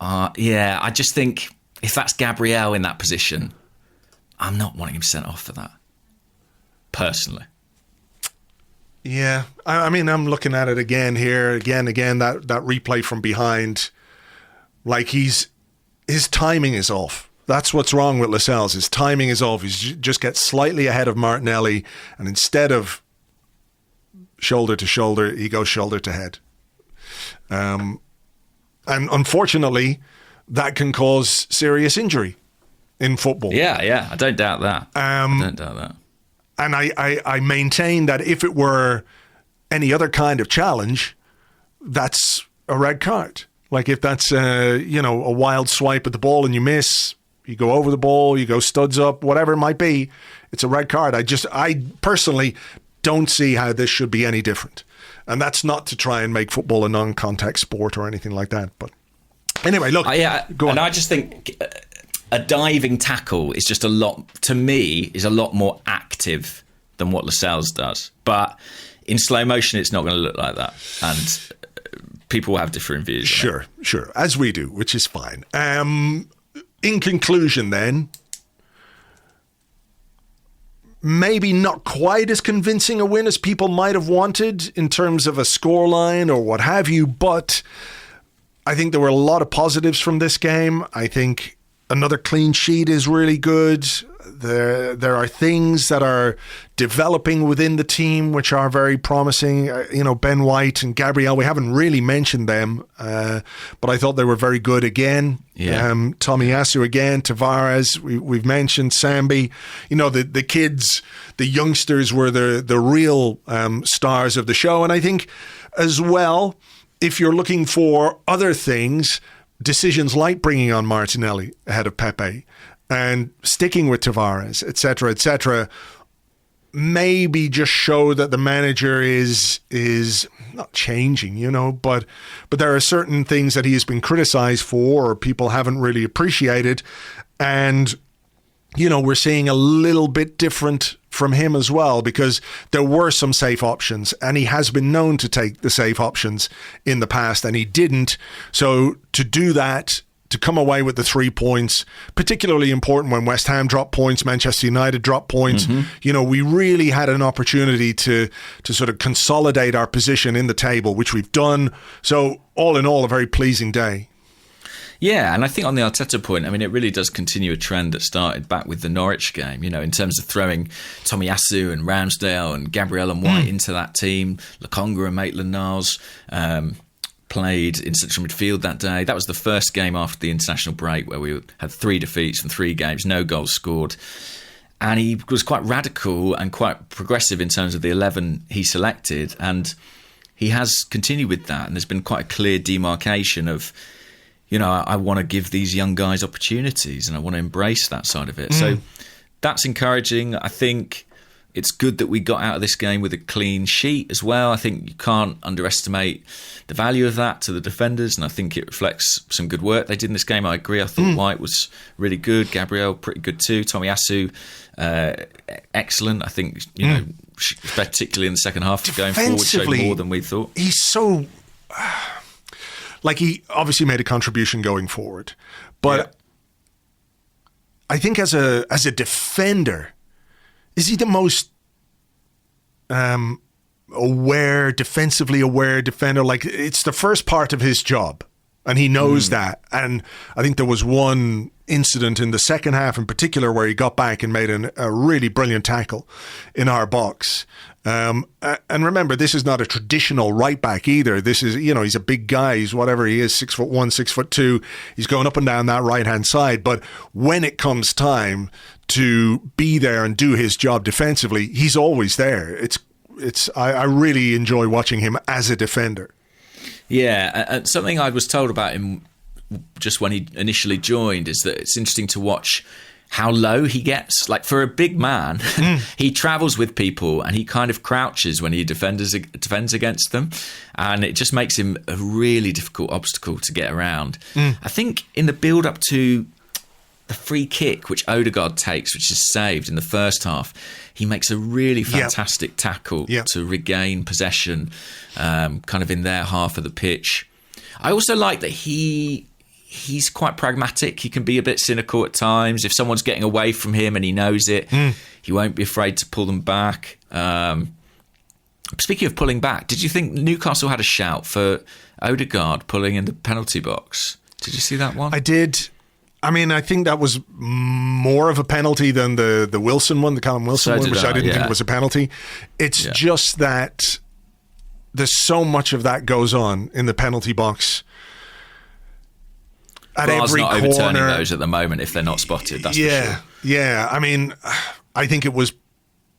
D: I just think if that's Gabriel in that position, I'm not wanting him sent off for that. personally.
C: Yeah, I mean, I'm looking at it again here, again, that replay from behind. Like his timing is off. That's what's wrong with Lascelles. His timing is off. He just gets slightly ahead of Martinelli, and instead of shoulder to shoulder, he goes shoulder to head. And unfortunately, that can cause serious injury in football.
D: Yeah, I don't doubt that.
C: And I maintain that if it were any other kind of challenge, that's a red card. Like if that's a wild swipe at the ball and you miss, you go over the ball, you go studs up, whatever it might be, it's a red card. I personally don't see how this should be any different. And that's not to try and make football a non-contact sport or anything like that. But anyway, look. Go on.
D: And I just think a diving tackle is just a lot more active than what Lascelles does. But in slow motion, it's not going to look like that. And people will have different views.
C: Sure. As we do, which is fine. In conclusion, then, maybe not quite as convincing a win as people might have wanted in terms of a scoreline or what have you, but I think there were a lot of positives from this game. I think another clean sheet is really good. There are things that are developing within the team which are very promising. Ben White and Gabriel, we haven't really mentioned them, but I thought they were very good again.
D: Yeah.
C: Tomiyasu again, Tavares, we've mentioned Sambi. The kids, the youngsters were the real stars of the show. And I think as well, if you're looking for other things, decisions like bringing on Martinelli ahead of Pepe and sticking with Tavares, etc., maybe just show that the manager is not changing, but there are certain things that he has been criticised for or people haven't really appreciated. And, we're seeing a little bit different from him as well, because there were some safe options and he has been known to take the safe options in the past and he didn't. So to do that, to come away with the 3 points, particularly important when West Ham dropped points, Manchester United dropped points. Mm-hmm. We really had an opportunity to sort of consolidate our position in the table, which we've done. So all in all, a very pleasing day.
D: Yeah, and I think on the Arteta point, I mean, it really does continue a trend that started back with the Norwich game, in terms of throwing Tomiyasu and Ramsdale and Gabriel and White into that team. Lokonga and Maitland-Niles played in central midfield that day. That was the first game after the international break where we had 3 defeats from 3 games, no goals scored. And he was quite radical and quite progressive in terms of the 11 he selected. And he has continued with that. And there's been quite a clear demarcation of, I want to give these young guys opportunities and I want to embrace that side of it. So that's encouraging. I think it's good that we got out of this game with a clean sheet as well. I think you can't underestimate the value of that to the defenders, and I think it reflects some good work they did in this game. I agree. I thought White was really good. Gabriel, pretty good too. Tomiyasu, excellent. I think, particularly in the second half, going forward, showed more than we thought.
C: He's so... he obviously made a contribution going forward, but I think as a defender, is he the most defensively aware defender? It's the first part of his job, and he knows that. And I think there was one incident in the second half in particular where he got back and made a really brilliant tackle in our box. And remember, this is not a traditional right back either. This is, he's a big guy. He's whatever he is, 6'1", 6'2". He's going up and down that right hand side. But when it comes time to be there and do his job defensively, he's always there. I really enjoy watching him as a defender.
D: Yeah, and something I was told about him just when he initially joined is that it's interesting to watch how low he gets. For a big man, he travels with people and he kind of crouches when he defends against them, and it just makes him a really difficult obstacle to get around. I think in the build-up to the free kick, which Odegaard takes, which is saved in the first half, he makes a really fantastic tackle to regain possession kind of in their half of the pitch. I also like that he he's quite pragmatic. He can be a bit cynical at times. If someone's getting away from him and he knows it, he won't be afraid to pull them back. Speaking of pulling back, did you think Newcastle had a shout for Odegaard pulling in the penalty box? Did you see that one?
C: I did. I mean, I think that was more of a penalty than the Wilson one, the Callum Wilson one, which I didn't think was a penalty. It's just that there's so much of that goes on in the penalty box. At every
D: not
C: corner.
D: Overturning those at the moment if they're not spotted, that's for sure.
C: Yeah. I mean, I think it was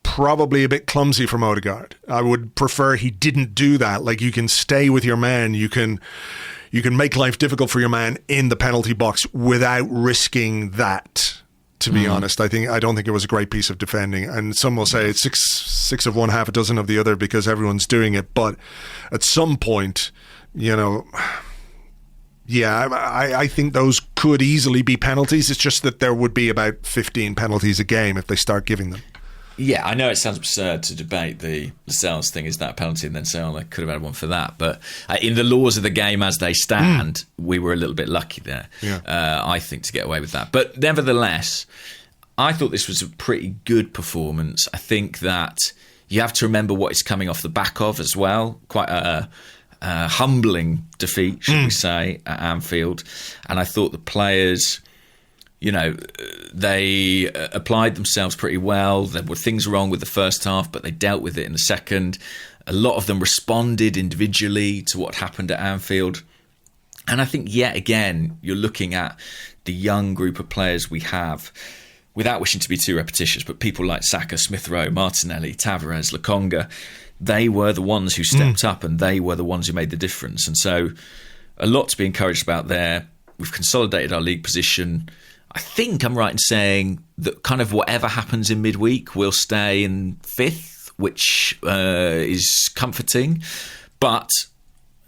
C: probably a bit clumsy from Odegaard. I would prefer he didn't do that. Like, you can stay with your man. You can make life difficult for your man in the penalty box without risking that. To be honest, I don't think it was a great piece of defending. And some will say it's six of one, half a dozen of the other because everyone's doing it. But at some point, I think those could easily be penalties. It's just that there would be about 15 penalties a game if they start giving them.
D: Yeah, I know it sounds absurd to debate the Lascelles thing, is that a penalty, and then say, oh, they could have had one for that. But in the laws of the game as they stand, we were a little bit lucky there, I think, to get away with that. But nevertheless, I thought this was a pretty good performance. I think that you have to remember what it's coming off the back of as well. Quite a humbling defeat, should we say, at Anfield. And I thought the players, they applied themselves pretty well. There were things wrong with the first half, but they dealt with it in the second. A lot of them responded individually to what happened at Anfield. And I think, yet again, you're looking at the young group of players we have, without wishing to be too repetitious, but people like Saka, Smith Rowe, Martinelli, Tavares, Lokonga, they were the ones who stepped up, and they were the ones who made the difference. And so a lot to be encouraged about there. We've consolidated our league position. I think I'm right in saying that kind of whatever happens in midweek, we'll stay in 5th, which is comforting. But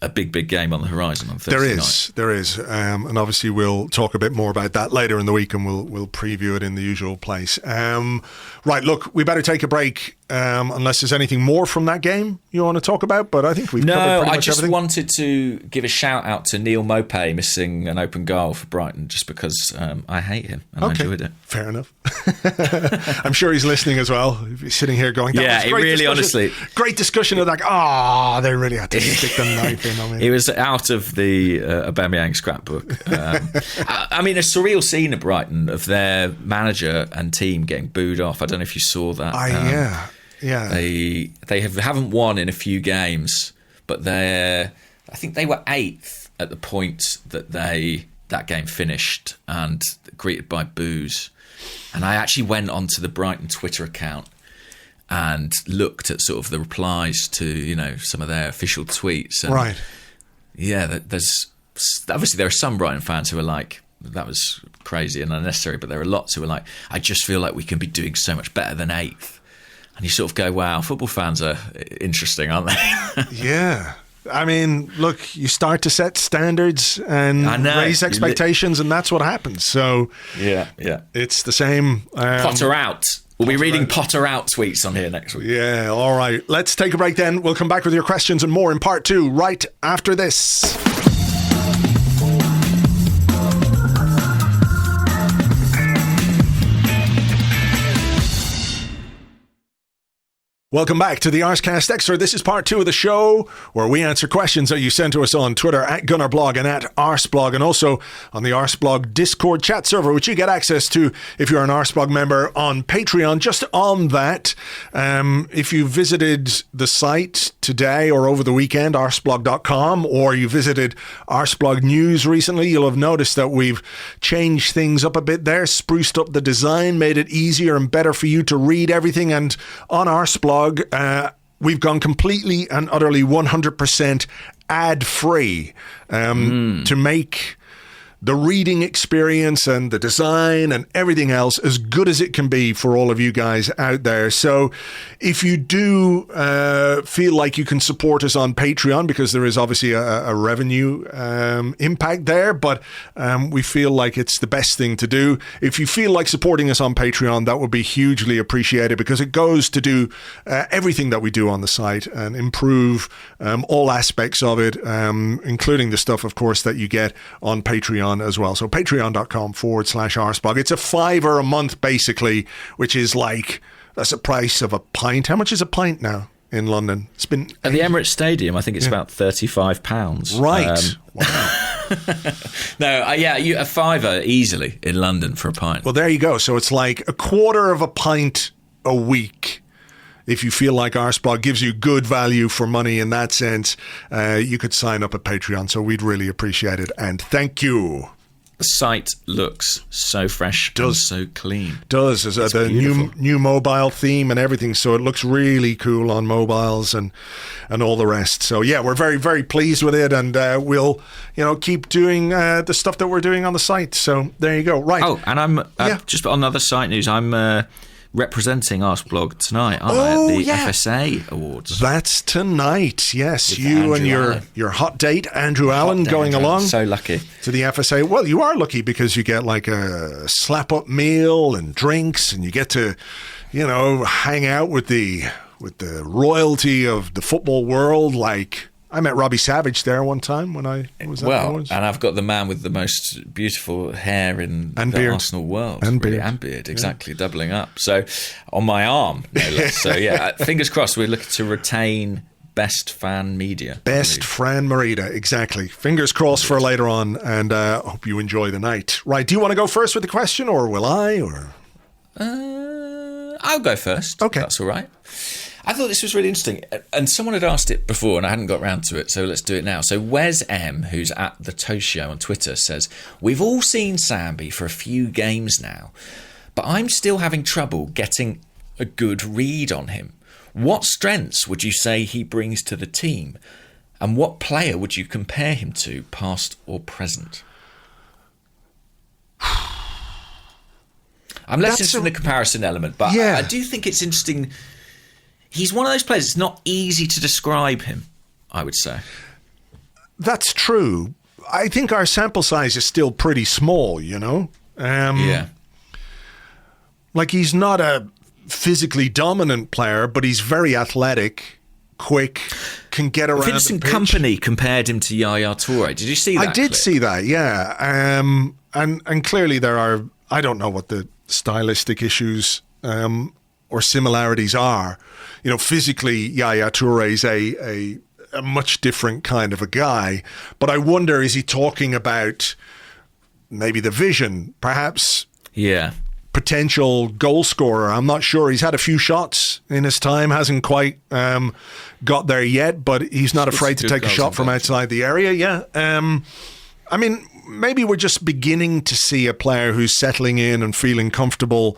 D: a big game on the horizon on Thursday night. There is.
C: And obviously we'll talk a bit more about that later in the week, and we'll preview it in the usual place. Right, look, we better take a break, unless there's anything more from that game you want to talk about, but I think we've covered pretty much everything.
D: I just wanted to give a shout out to Neil Maupay missing an open goal for Brighton, just because I hate him and I enjoyed it.
C: Fair enough. I'm sure he's listening as well. He's sitting here going, that was great
D: really,
C: discussion.
D: honestly.
C: Great discussion of like, they really had to stick the knife in.
D: It was out of the Aubameyang scrapbook. I mean, a surreal scene at Brighton of their manager and team getting booed off. I don't know if you saw that.
C: Yeah.
D: They haven't won in a few games, but I think they were 8th at the point that that game finished, and greeted by boos. And I actually went onto the Brighton Twitter account and looked at sort of the replies to some of their official tweets. And
C: right.
D: Yeah, there's obviously there are some Brighton fans who are like, that was crazy and unnecessary, but there are lots who are like, I just feel like we can be doing so much better than 8th. And you sort of go, wow, football fans are interesting, aren't they?
C: Yeah. I mean, look, you start to set standards and raise expectations, and that's what happens. So,
D: yeah,
C: it's the same.
D: Potter out. We'll be reading Potter out tweets on here next week.
C: Yeah, all right. Let's take a break then. We'll come back with your questions and more in part 2 right after this. Welcome back to the Arsecast Extra. This is part 2 of the show, where we answer questions that you send to us on Twitter at Gunnarblog and at Arseblog, and also on the Arseblog Discord chat server, which you get access to if you're an Arseblog member on Patreon. Just on that, if you visited the site today or over the weekend, arseblog.com, or you visited Arseblog News recently, you'll have noticed that we've changed things up a bit there, spruced up the design, made it easier and better for you to read everything. And on Arseblog, we've gone completely and utterly 100% ad-free to make the reading experience and the design and everything else as good as it can be for all of you guys out there. So if you do feel like you can support us on Patreon, because there is obviously a revenue impact there, but we feel like it's the best thing to do. If you feel like supporting us on Patreon, that would be hugely appreciated, because it goes to do everything that we do on the site and improve all aspects of it, including the stuff, of course, that you get on Patreon Patreon as well. So patreon.com/Arseblog. It's a $5 a month, basically, which is like, that's the price of a pint. How much is a pint now in London? It's been
D: at the Emirates Stadium. I think it's about £35.
C: Right. Wow.
D: No, a $5 easily in London for a pint.
C: Well, there you go. So it's like a quarter of a pint a week. If you feel like Arseblog gives you good value for money in that sense, you could sign up at Patreon. So we'd really appreciate it. And thank you.
D: The site looks so fresh and so clean.
C: Does. There's the new mobile theme and everything. So it looks really cool on mobiles and all the rest. So yeah, we're very, very pleased with it. And we'll, keep doing the stuff that we're doing on the site. So there you go. Right.
D: Oh, and I'm just on other site news. I'm representing Arseblog tonight, aren't I, at the FSA Awards.
C: That's tonight, yes. With you and your hot date, Andrew Allen, going along.
D: So lucky.
C: To the FSA. Well, you are lucky because you get like a slap-up meal and drinks, and you get to, hang out with the royalty of the football world. Like, I met Robbie Savage there one time when I was at the awards.
D: And I've got the man with the most beautiful hair in the
C: beard.
D: Arsenal world.
C: And
D: beard, exactly, doubling up. So, on my arm, no less. So, fingers crossed, we're looking to retain Best Fan Media.
C: Best Fran Merida, exactly. Fingers crossed for later on, and hope you enjoy the night. Right, do you want to go first with the question, or will I? Or
D: I'll go first.
C: Okay.
D: That's all right. I thought this was really interesting, and someone had asked it before and I hadn't got round to it, so let's do it now. So Wes M, who's at the Toast Show on Twitter, says, "We've all seen Sambi for a few games now, but I'm still having trouble getting a good read on him. What strengths would you say he brings to the team, and what player would you compare him to, past or present?" I'm less interested in the comparison element, but I do think it's interesting. He's one of those players, it's not easy to describe him, I would say.
C: That's true. I think our sample size is still pretty small, Like, he's not a physically dominant player, but he's very athletic, quick, can get around
D: Vincent
C: the pitch.
D: Company compared him to Yaya Toure. Did you see that?
C: I did see that, yeah. And clearly there are, I don't know what the stylistic issues or similarities are. Physically, Yaya Toure is a much different kind of a guy. But I wonder, is he talking about maybe the vision, perhaps?
D: Yeah.
C: Potential goal scorer. I'm not sure. He's had a few shots in his time, hasn't quite got there yet, but he's not afraid to take a shot from outside the area. Yeah. I mean, maybe we're just beginning to see a player who's settling in and feeling comfortable.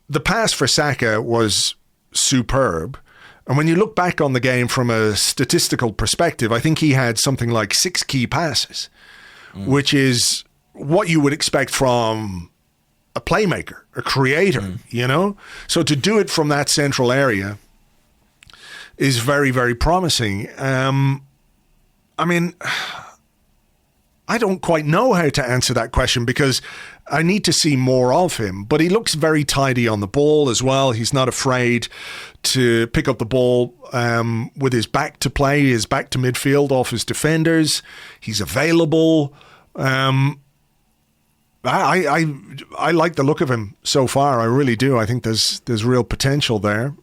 C: The pass for Saka was superb. And when you look back on the game from a statistical perspective, I think he had something like 6 key passes, which is what you would expect from a playmaker, a creator, So to do it from that central area is very, very promising. I mean, I don't quite know how to answer that question because I need to see more of him, but he looks very tidy on the ball as well. He's not afraid to pick up the ball with his back to play, his back to midfield off his defenders. He's available. I like the look of him so far. I really do. I think there's real potential there.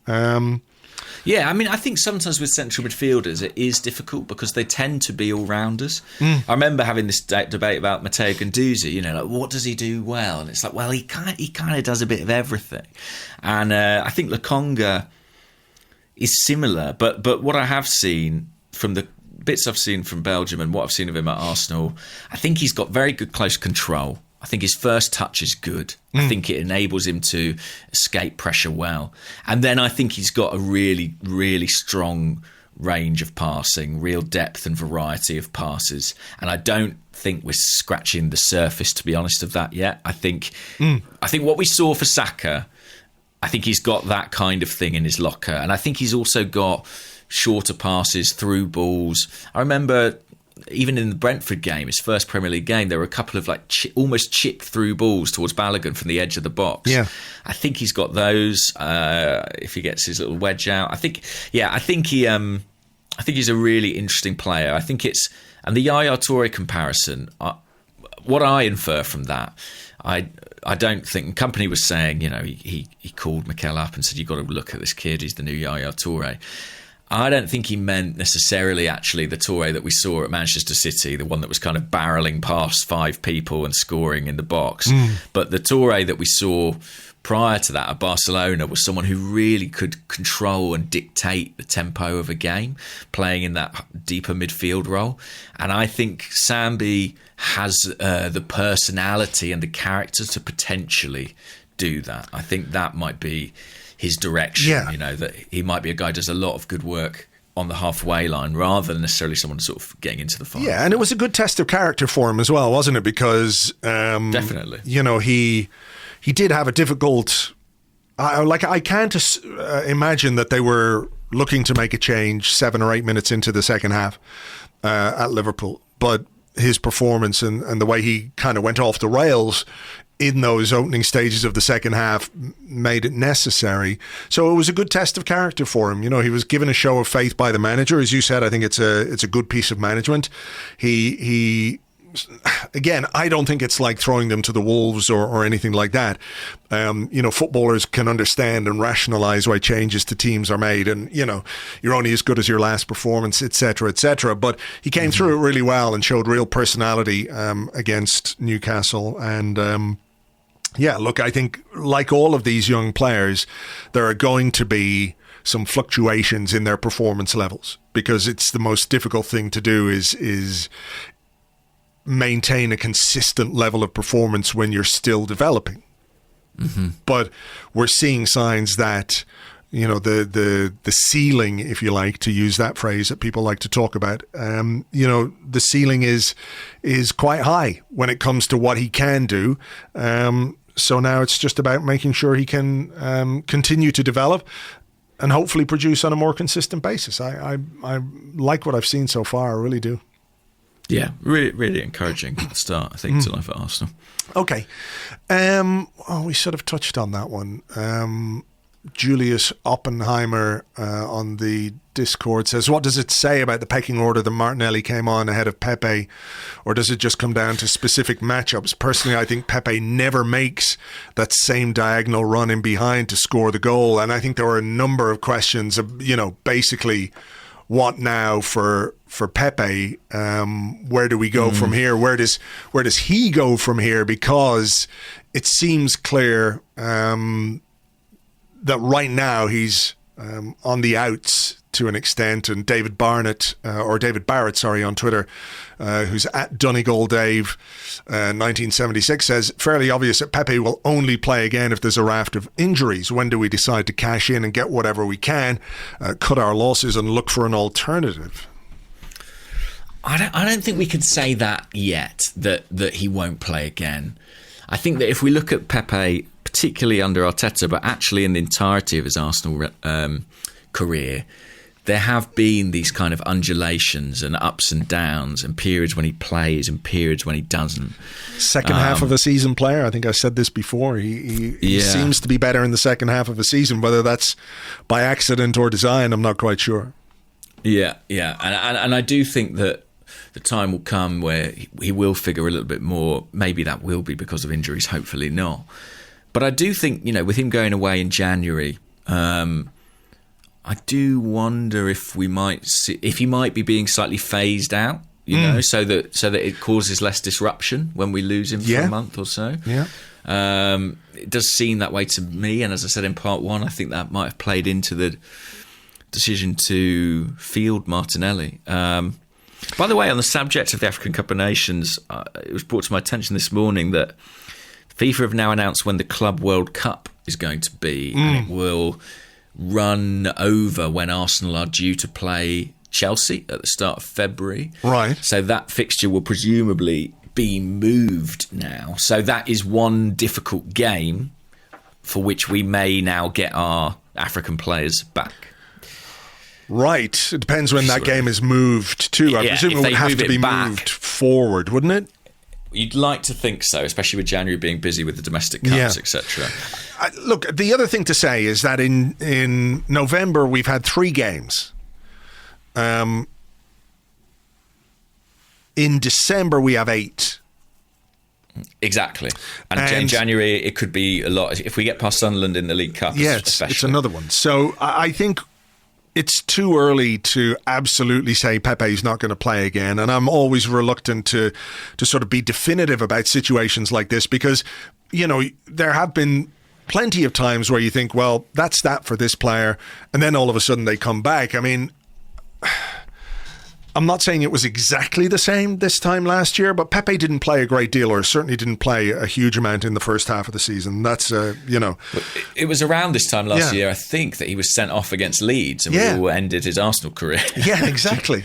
D: Yeah, I mean, I think sometimes with central midfielders it is difficult because they tend to be all-rounders. I remember having this debate about Matteo Guendouzi, like, what does he do well? And it's like, well, he kind of does a bit of everything. And I think Lokonga is similar, but what I have seen from the bits I've seen from Belgium and what I've seen of him at Arsenal, I think he's got very good close control. I think his first touch is good. I think it enables him to escape pressure well. And then I think he's got a really, really strong range of passing, real depth and variety of passes. And I don't think we're scratching the surface, to be honest, of that yet. I think what we saw for Saka, I think he's got that kind of thing in his locker. And I think he's also got shorter passes, through balls. I remember even in the Brentford game, his first Premier League game, there were a couple of almost chipped through balls towards Balogun from the edge of the box. Yeah, I think he's got those. If he gets his little wedge out, I think he's a really interesting player. I think and the Yaya Toure comparison. what I infer from that, I don't think Company was saying, he called Mikel up and said, you've got to look at this kid, he's the new Yaya Toure. I don't think he meant necessarily actually the Toure that we saw at Manchester City, the one that was kind of barreling past 5 people and scoring in the box. But the Toure that we saw prior to that at Barcelona was someone who really could control and dictate the tempo of a game, playing in that deeper midfield role. And I think Sambi has the personality and the character to potentially do that. I think that might be his direction, that he might be a guy who does a lot of good work on the halfway line rather than necessarily someone sort of getting into the final.
C: Yeah, and it was a good test of character for him as well, wasn't it? Because
D: definitely,
C: he did have a difficult. I can't imagine that they were looking to make a change 7 or 8 minutes into the second half at Liverpool, but his performance and the way he kind of went off the rails in those opening stages of the second half made it necessary. So it was a good test of character for him. He was given a show of faith by the manager. As you said, I think it's a good piece of management. He again, I don't think it's like throwing them to the wolves or anything like that. Footballers can understand and rationalize why changes to teams are made, and you're only as good as your last performance, etc., etc. But he came through it really well and showed real personality against Newcastle. And look, I think like all of these young players, there are going to be some fluctuations in their performance levels, because it's the most difficult thing to do is maintain a consistent level of performance when you're still developing. But we're seeing signs that the ceiling, if you like to use that phrase that people like to talk about, the ceiling is quite high when it comes to what he can do. So now it's just about making sure he can continue to develop and hopefully produce on a more consistent basis. I like what I've seen so far, I really do.
D: Yeah, really, really encouraging start, I think, to life at Arsenal.
C: Okay. We sort of touched on that one. Julius Oppenheimer on the Discord says, what does it say about the pecking order that Martinelli came on ahead of Pepe? Or does it just come down to specific matchups? Personally, I think Pepe never makes that same diagonal run in behind to score the goal. And I think there were a number of questions of, basically what now for Pepe? Where do we go from here? Where does he go from here? Because it seems clear that right now he's on the outs to an extent, and David Barrett, on Twitter, who's at Donegal Dave 1976, says, fairly obvious that Pepe will only play again if there's a raft of injuries. When do we decide to cash in and get whatever we can, cut our losses and look for an alternative?
D: I don't think we could say that yet, that he won't play again. I think that if we look at Pepe, particularly under Arteta, but actually in the entirety of his Arsenal career, there have been these kind of undulations and ups and downs and periods when he plays and periods when he doesn't.
C: Second half of a season player. I think I said this before. He seems to be better in the second half of a season. Whether that's by accident or design, I'm not quite sure.
D: Yeah. And I do think that the time will come where he will figure a little bit more. Maybe that will be because of injuries, hopefully not. But I do think, with him going away in January, I do wonder if we might see, if he might be being slightly phased out, so that it causes less disruption when we lose him for a month or so.
C: Yeah.
D: It does seem that way to me, and as I said in part one, I think that might have played into the decision to field Martinelli. By the way, on the subject of the African Cup of Nations, it was brought to my attention this morning that FIFA have now announced when the Club World Cup is going to be, and it will run over when Arsenal are due to play Chelsea at the start of February.
C: Right.
D: So that fixture will presumably be moved now. So that is one difficult game for which we may now get our African players back.
C: Right. It depends when that game is moved to. I presume it would have to be moved forward, wouldn't it?
D: You'd like to think so, especially with January being busy with the domestic cups, etc.
C: Look, the other thing to say is that in November we've had 3 games. In December we have 8.
D: Exactly. And in January, it could be a lot. If we get past Sunderland in the League Cup, especially.
C: It's another one. So I think it's too early to absolutely say Pepe's not going to play again. And I'm always reluctant to sort of be definitive about situations like this because, there have been plenty of times where you think, well, that's that for this player. And then all of a sudden they come back. I mean, I'm not saying it was exactly the same this time last year, but Pepe didn't play a great deal, or certainly didn't play a huge amount in the first half of the season. That's,
D: It was around this time last year, I think, that he was sent off against Leeds and we all ended his Arsenal career.
C: Yeah, exactly.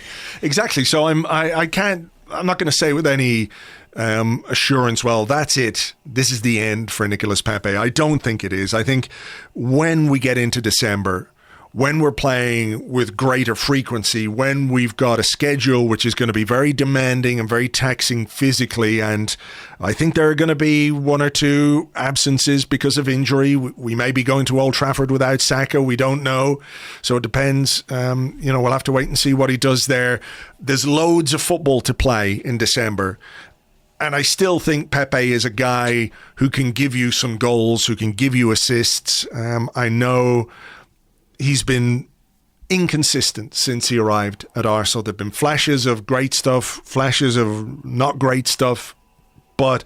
C: So I'm not going to say with any assurance, well, that's it. This is the end for Nicolas Pepe. I don't think it is. I think when we get into December, when we're playing with greater frequency, when we've got a schedule which is going to be very demanding and very taxing physically, and I think there are going to be one or two absences because of injury. We may be going to Old Trafford without Saka. We don't know. So it depends. We'll have to wait and see what he does there. There's loads of football to play in December. And I still think Pepe is a guy who can give you some goals, who can give you assists. I know he's been inconsistent since he arrived at Arsenal. There have been flashes of great stuff, flashes of not great stuff, but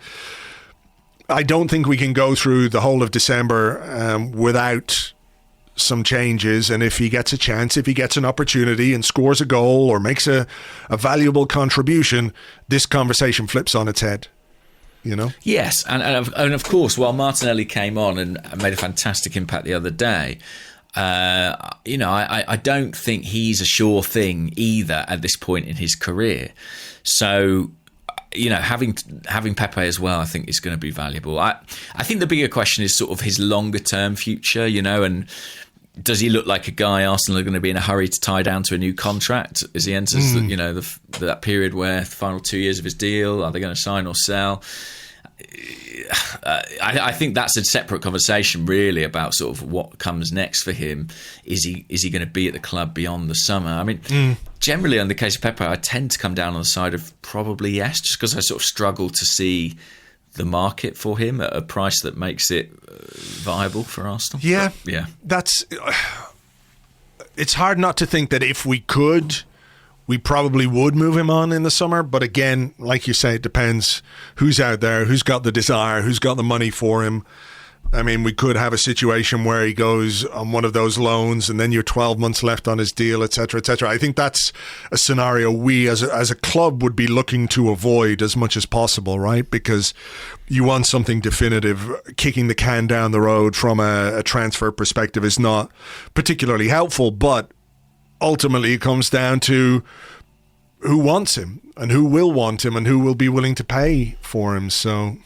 C: I don't think we can go through the whole of December without some changes. And if he gets a chance, if he gets an opportunity and scores a goal or makes a valuable contribution, this conversation flips on its head.
D: Yes, and of course, while Martinelli came on and made a fantastic impact the other day, I don't think he's a sure thing either at this point in his career. So, having Pepe as well, I think is going to be valuable. I think the bigger question is sort of his longer term future, and does he look like a guy Arsenal are going to be in a hurry to tie down to a new contract as he enters that period where the final 2 years of his deal, are they going to sign or sell? I think that's a separate conversation, really, about sort of what comes next for him. Is he going to be at the club beyond the summer? I mean, generally, in the case of Pepe, I tend to come down on the side of probably yes, just because I sort of struggle to see the market for him at a price that makes it viable for Arsenal.
C: Yeah,
D: but, yeah.
C: It's hard not to think that if we could, we probably would move him on in the summer. But again, like you say, it depends who's out there, who's got the desire, who's got the money for him. I mean, we could have a situation where he goes on one of those loans and then you're 12 months left on his deal, etc., etc. I think that's a scenario we as a club would be looking to avoid as much as possible, right? Because you want something definitive. Kicking the can down the road from a transfer perspective is not particularly helpful, but ultimately it comes down to who wants him and who will want him and who will be willing to pay for him. So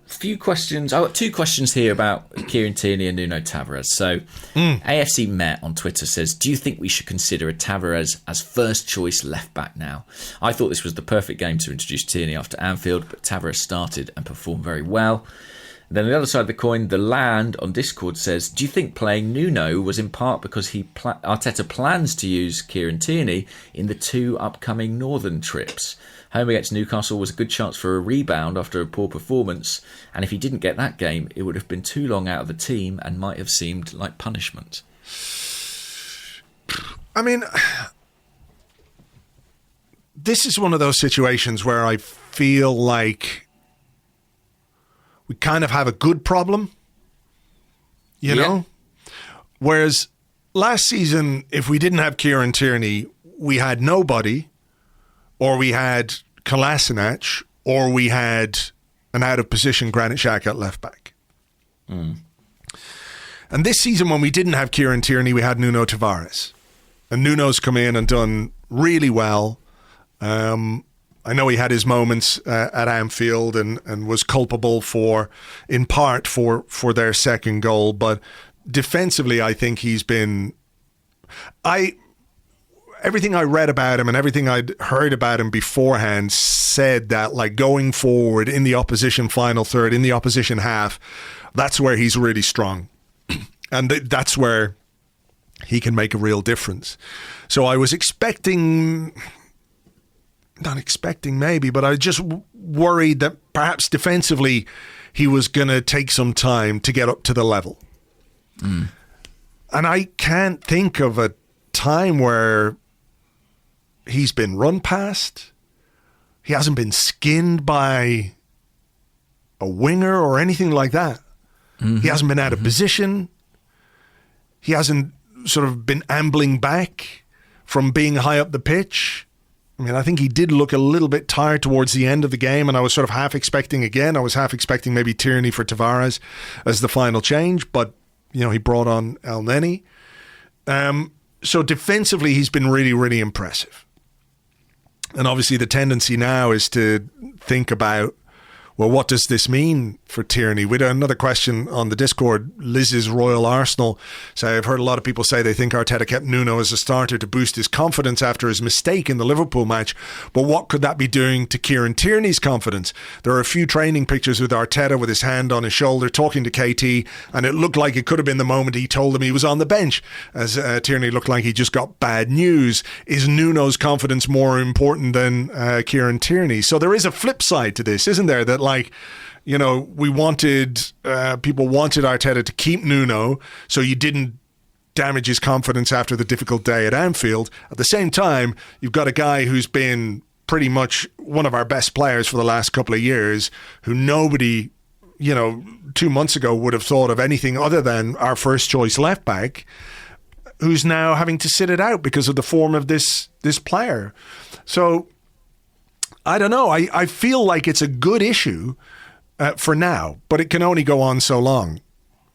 D: few questions. I've got two questions here about Kieran Tierney and Nuno Tavares. So AFC Met on Twitter says, do you think we should consider a Tavares as first choice left back now? I thought this was the perfect game to introduce Tierney after Anfield, but Tavares started and performed very well. Then on the other side of the coin, The Land on Discord says, do you think playing Nuno was in part because Arteta plans to use Kieran Tierney in the two upcoming Northern trips? Home against Newcastle was a good chance for a rebound after a poor performance, and if he didn't get that game, it would have been too long out of the team and might have seemed like punishment.
C: I mean, this is one of those situations where I feel like we kind of have a good problem, you know? Whereas last season, if we didn't have Kieran Tierney, we had nobody, or we had Kolasinac, or we had an out-of-position Granit Xhaka at left-back. And this season, when we didn't have Kieran Tierney, we had Nuno Tavares. And Nuno's come in and done really well. I know he had his moments at Anfield and was culpable in part for their second goal. But defensively, I think he's been... Everything I read about him and everything I'd heard about him beforehand said that, like, going forward in the opposition final third, in the opposition half, that's where he's really strong. And that's where he can make a real difference. So I was expecting not expecting maybe, but I just worried that perhaps defensively he was going to take some time to get up to the level. And I can't think of a time where he's been run past. He hasn't been skinned by a winger or anything like that. He hasn't been out of position. He hasn't sort of been ambling back from being high up the pitch. I mean, I think he did look a little bit tired towards the end of the game, and I was sort of half expecting maybe Tierney for Tavares as the final change, but, you know, he brought on El Neni. So defensively, he's been really, really impressive. And obviously the tendency now is to think about, well, what does this mean for Tierney? We had another question on the Discord, Liz's Royal Arsenal. So I've heard a lot of people say they think Arteta kept Nuno as a starter to boost his confidence after his mistake in the Liverpool match. But what could that be doing to Kieran Tierney's confidence? There are a few training pictures with Arteta with his hand on his shoulder talking to KT, and it looked like it could have been the moment he told him he was on the bench, as Tierney looked like he just got bad news. Is Nuno's confidence more important than Kieran Tierney? So there is a flip side to this, isn't there? That, like, you know, people wanted Arteta to keep Nuno so you didn't damage his confidence after the difficult day at Anfield. At the same time, you've got a guy who's been pretty much one of our best players for the last couple of years, who nobody, you know, 2 months ago would have thought of anything other than our first choice left back, who's now having to sit it out because of the form of this player. So I don't know. I feel like it's a good issue for now, but it can only go on so long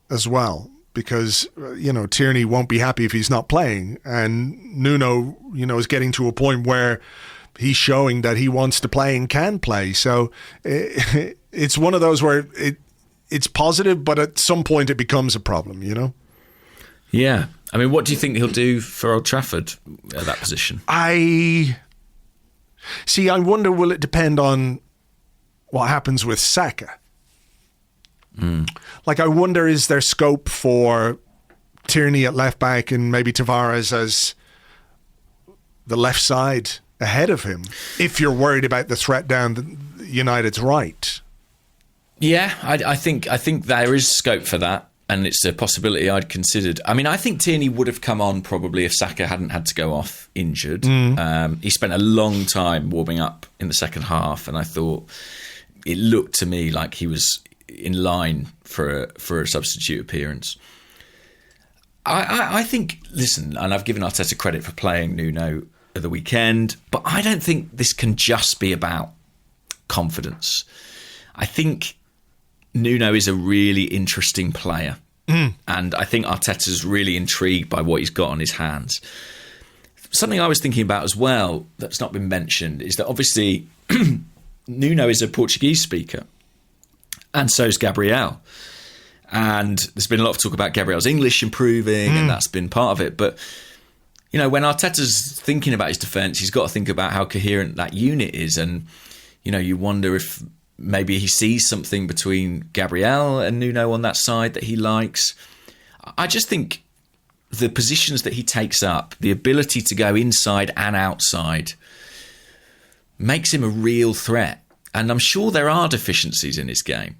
C: as well, because, you know, Tierney won't be happy if he's not playing, and Nuno, you know, is getting to a point where he's showing that he wants to play and can play. So it's one of those where it's positive, but at some point it becomes a problem, you know?
D: Yeah. I mean, what do you think he'll do for Old Trafford at that position?
C: I wonder, will it depend on what happens with Saka? Like, I wonder, is there scope for Tierney at left back and maybe Tavares as the left side ahead of him, if you're worried about the threat down United's right?
D: Yeah, I think there is scope for that, and it's a possibility I'd considered. I mean, I think Tierney would have come on probably if Saka hadn't had to go off injured. He spent a long time warming up in the second half, and I thought it looked to me like he was in line for a substitute appearance. I think, listen, and I've given Arteta credit for playing Nuno at the weekend, but I don't think this can just be about confidence. I think Nuno is a really interesting player. And I think Arteta's really intrigued by what he's got on his hands. Something I was thinking about as well that's not been mentioned is that obviously Nuno is a Portuguese speaker, and so is Gabriel. And there's been a lot of talk about Gabriel's English improving, and that's been part of it. But, you know, when Arteta's thinking about his defence, he's got to think about how coherent that unit is. And, you know, you wonder if maybe he sees something between Gabriel and Nuno on that side that he likes. I just think the positions that he takes up, the ability to go inside and outside, makes him a real threat. And I'm sure there are deficiencies in his game,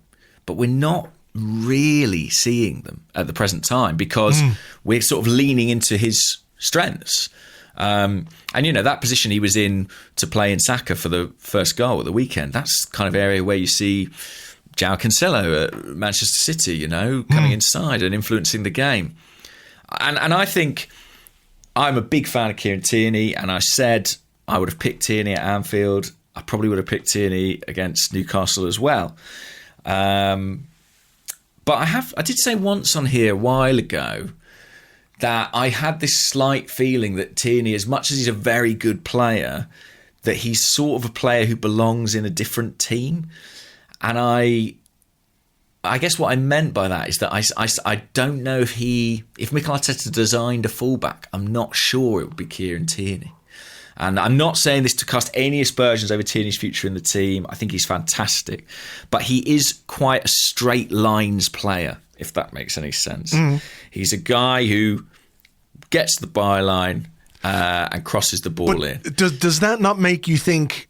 D: but we're not really seeing them at the present time because we're sort of leaning into his strengths. And, you know, that position he was in to play in Saka for the first goal at the weekend, that's the kind of area where you see João Cancelo at Manchester City, you know, coming inside and influencing the game. And I think I'm a big fan of Kieran Tierney, and I said I would have picked Tierney at Anfield. I probably would have picked Tierney against Newcastle as well. But I did say once on here a while ago that I had this slight feeling that Tierney, as much as he's a very good player, that he's sort of a player who belongs in a different team. And I guess what I meant by that is that I don't know if Mikel Arteta designed a fullback, I'm not sure it would be Kieran Tierney. And I'm not saying this to cast any aspersions over Tierney's future in the team. I think he's fantastic. But he is quite a straight lines player, if that makes any sense. He's a guy who gets to the byline and crosses the ball in.
C: Does that not make you think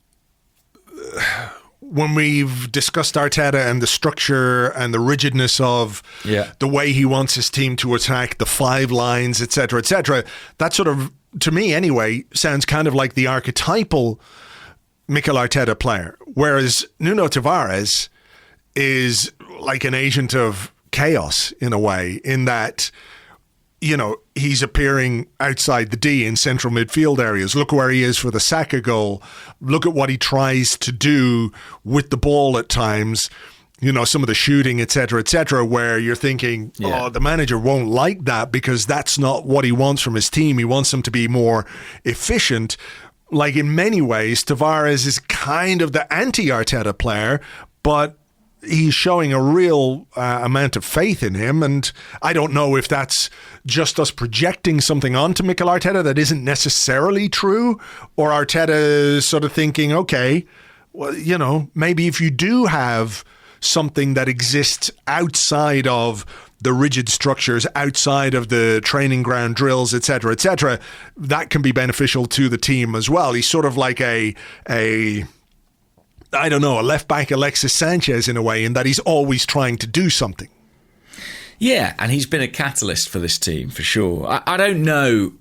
C: when we've discussed Arteta and the structure and the rigidness of the way he wants his team to attack, the 5 lines, etc., that sort of, to me anyway, sounds kind of like the archetypal Mikel Arteta player. Whereas Nuno Tavares is like an agent of chaos in a way, in that, you know, he's appearing outside the D in central midfield areas. Look where he is for the Saka goal. Look at what he tries to do with the ball at times. You know, some of the shooting, etc., where you're thinking, oh, the manager won't like that because that's not what he wants from his team. He wants them to be more efficient. Like, in many ways, Tavares is kind of the anti-Arteta player, but he's showing a real amount of faith in him, and I don't know if that's just us projecting something onto Mikel Arteta that isn't necessarily true, or Arteta sort of thinking, okay, well, you know, maybe if you do have something that exists outside of the rigid structures, outside of the training ground drills, etc., that can be beneficial to the team as well. He's sort of like a left-back Alexis Sanchez in a way, in that he's always trying to do something.
D: Yeah, and he's been a catalyst for this team, for sure. I don't know.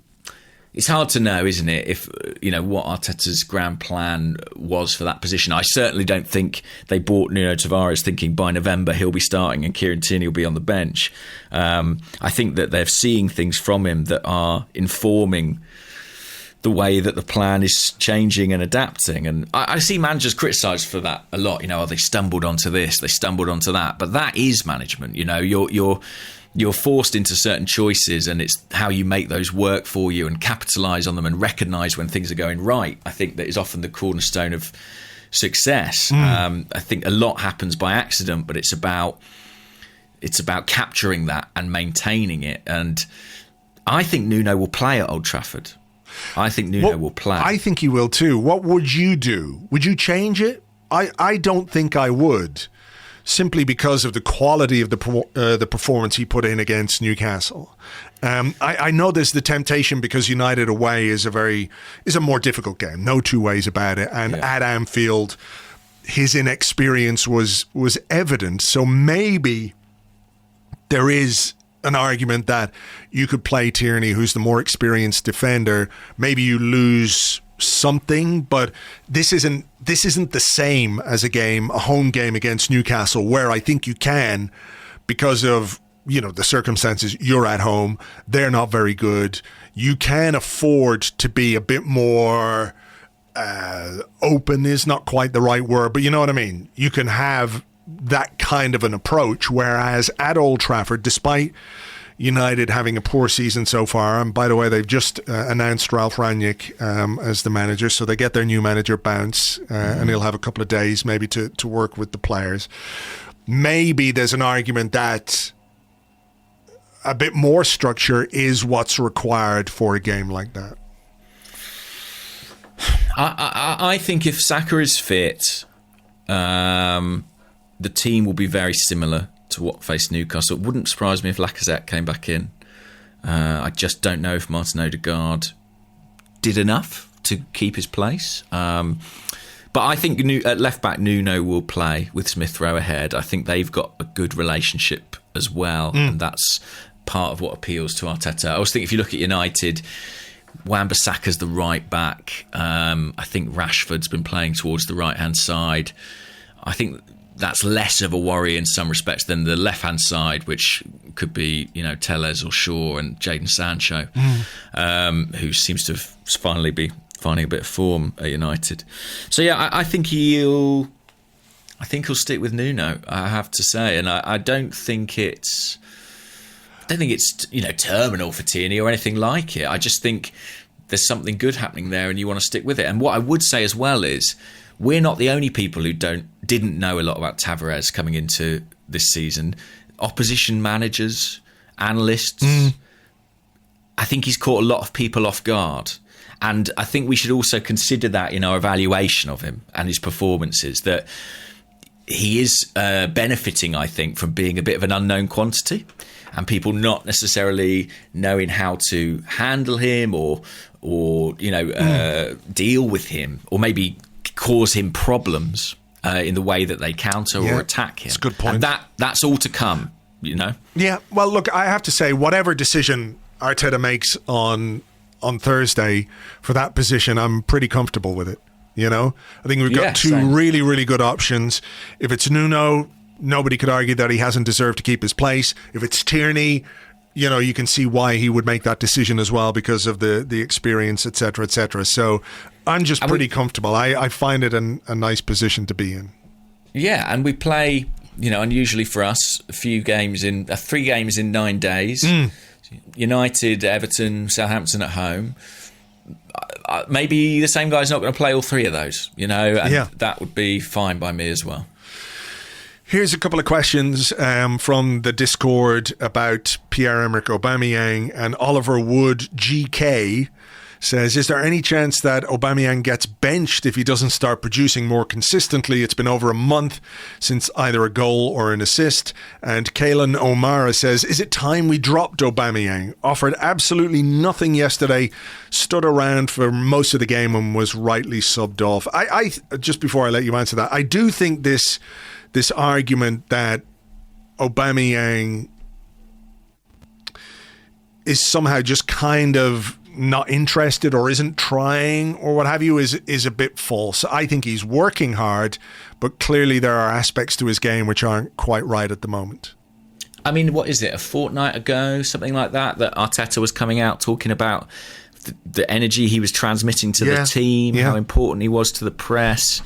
D: It's hard to know, isn't it, if, you know, what Arteta's grand plan was for that position. I certainly don't think they bought Nuno Tavares thinking by November he'll be starting and Kieran Tierney will be on the bench. I think that they're seeing things from him that are informing the way that the plan is changing and adapting. And I see managers criticised for that a lot. You know, they stumbled onto this, they stumbled onto that. But that is management. You know, you're forced into certain choices, and it's how you make those work for you and capitalise on them and recognise when things are going right. I think that is often the cornerstone of success. I think a lot happens by accident, but it's about capturing that and maintaining it. And I think Nuno will play at Old Trafford. I think Nuno will play. I
C: think he will too. What would you do? Would you change it? I don't think I would, simply because of the quality of the performance he put in against Newcastle. I know there's the temptation because United away is a more difficult game. No two ways about it. And at Anfield, his inexperience was evident. So maybe there is an argument that you could play Tierney, who's the more experienced defender. Maybe you lose something, but this isn't the same as a home game against Newcastle, where I think you can, because of, you know, the circumstances. You're at home, they're not very good. You can afford to be a bit more open is not quite the right word, but you know what I mean. You can have that kind of an approach, whereas at Old Trafford, despite United having a poor season so far, and by the way, they've just announced Ralph Rangnick as the manager, so they get their new manager bounce, and he'll have a couple of days maybe to work with the players. Maybe there's an argument that a bit more structure is what's required for a game like that.
D: I think if Saka is fit, the team will be very similar to what faced Newcastle. It wouldn't surprise me if Lacazette came back in. I just don't know if Martin Odegaard did enough to keep his place. But I think at left-back, Nuno will play with Smith Rowe ahead. I think they've got a good relationship as well, and that's part of what appeals to Arteta. I always think if you look at United, Wan-Bissaka's the right-back. I think Rashford's been playing towards the right-hand side. I think that's less of a worry in some respects than the left-hand side, which could be, you know, Telles or Shaw and Jadon Sancho, who seems to finally be finding a bit of form at United. So yeah, I think he'll stick with Nuno, I have to say, and I don't think it's you know, terminal for Tierney or anything like it. I just think there's something good happening there, and you want to stick with it. And what I would say as well is, we're not the only people who didn't know a lot about Tavares coming into this season. Opposition managers, analysts, I think he's caught a lot of people off guard. And I think we should also consider that in our evaluation of him and his performances, that he is benefiting, I think, from being a bit of an unknown quantity and people not necessarily knowing how to handle him or you know, deal with him, or maybe cause him problems in the way that they counter or attack him.
C: That's a good point.
D: And that's all to come, you know?
C: Yeah, well, look, I have to say, whatever decision Arteta makes on Thursday for that position, I'm pretty comfortable with it. You know, I think we've got two really, really good options. If it's Nuno, nobody could argue that he hasn't deserved to keep his place. If it's Tierney, you know, you can see why he would make that decision as well because of the experience, et cetera, et cetera. So I'm just pretty comfortable. I find it a nice position to be in. Yeah,
D: and we play, you know, unusually for us, 3 games in 9 days. United, Everton, Southampton at home. Maybe the same guy's not going to play all 3 of those, you know, and that would be fine by me as well.
C: Here's a couple of questions from the Discord about Pierre-Emerick Aubameyang, and Oliver Wood GK says, is there any chance that Aubameyang gets benched if he doesn't start producing more consistently? It's been over a month since either a goal or an assist. And Kaylan O'Mara says, is it time we dropped Aubameyang? Offered absolutely nothing yesterday, stood around for most of the game and was rightly subbed off. I just before I let you answer that, I do think this argument that Aubameyang is somehow just kind of not interested or isn't trying or what have you is a bit false. I think he's working hard, but clearly there are aspects to his game which aren't quite right at the moment.
D: I mean, what is it, a fortnight ago, something like that Arteta was coming out talking about the energy he was transmitting to the team, how important he was to the press.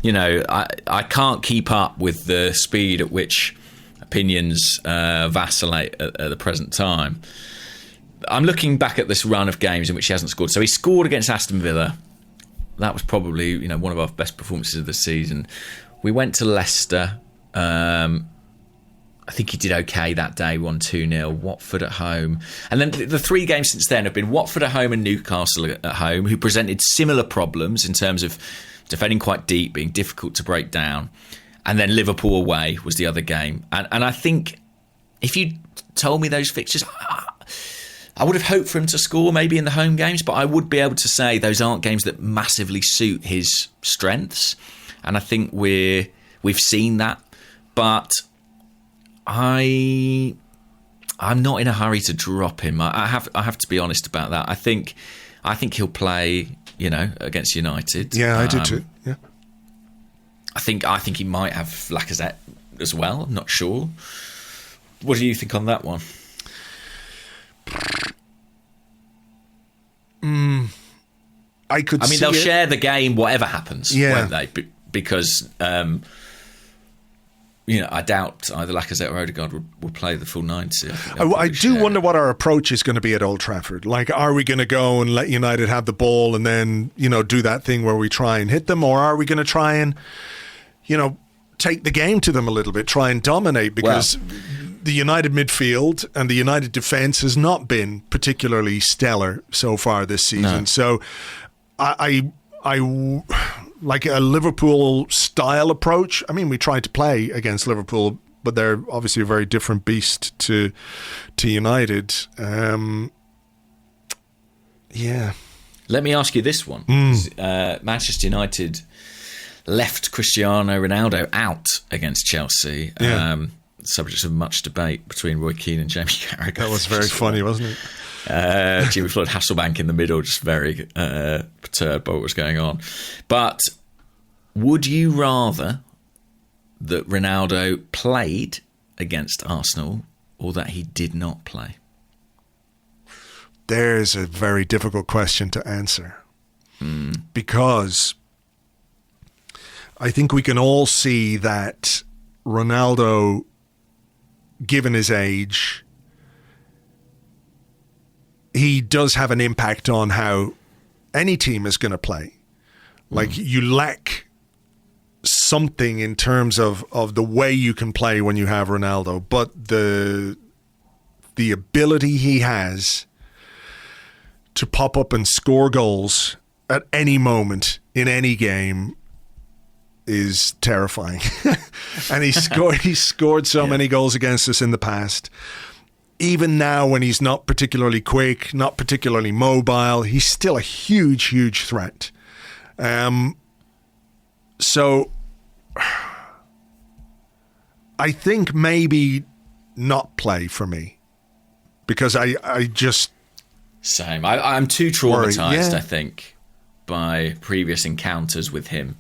D: You know, I can't keep up with the speed at which opinions vacillate at the present time. I'm looking back at this run of games in which he hasn't scored. So he scored against Aston Villa. That was probably, you know, one of our best performances of the season. We went to Leicester. I think he did okay that day, won 2-0. Watford at home. And then the 3 games since then have been Watford at home and Newcastle at home, who presented similar problems in terms of defending quite deep, being difficult to break down. And then Liverpool away was the other game. And I think if you told me those fixtures, I would have hoped for him to score maybe in the home games, but I would be able to say those aren't games that massively suit his strengths. And I think we've seen that. But I'm not in a hurry to drop him. I have to be honest about that. I think he'll play, you know, against United.
C: Yeah, I do too. Yeah.
D: I think he might have Lacazette as well. I'm not sure. What do you think on that one?
C: I mean,
D: they'll share the game, whatever happens, won't they? Because you know, I doubt either Lacazette or Odegaard will play the full 90. I
C: do wonder what our approach is going to be at Old Trafford. Like, are we going to go and let United have the ball and then, you know, do that thing where we try and hit them, or are we going to try and, you know, take the game to them a little bit, try and dominate? Because the United midfield and the United defence has not been particularly stellar so far this season. No. So I like a Liverpool style approach. I mean, we tried to play against Liverpool, but they're obviously a very different beast to United.
D: Let me ask you this one. Manchester United left Cristiano Ronaldo out against Chelsea. Subject of much debate between Roy Keane and Jamie Carragher.
C: That was very funny, wasn't it?
D: Jimmy Floyd Hasselbank in the middle, just very perturbed by what was going on. But would you rather that Ronaldo played against Arsenal or that he did not play?
C: There's a very difficult question to answer. Because I think we can all see that Ronaldo, given his age, he does have an impact on how any team is going to play. Like, you lack something in terms of the way you can play when you have Ronaldo, but the ability he has to pop up and score goals at any moment in any game is terrifying. And he scored so many goals against us in the past. Even now, when he's not particularly quick, not particularly mobile, he's still a huge, huge threat. So I think maybe not play for me, because I just...
D: Same. I'm too traumatised,
C: yeah.
D: I think, by previous encounters with him.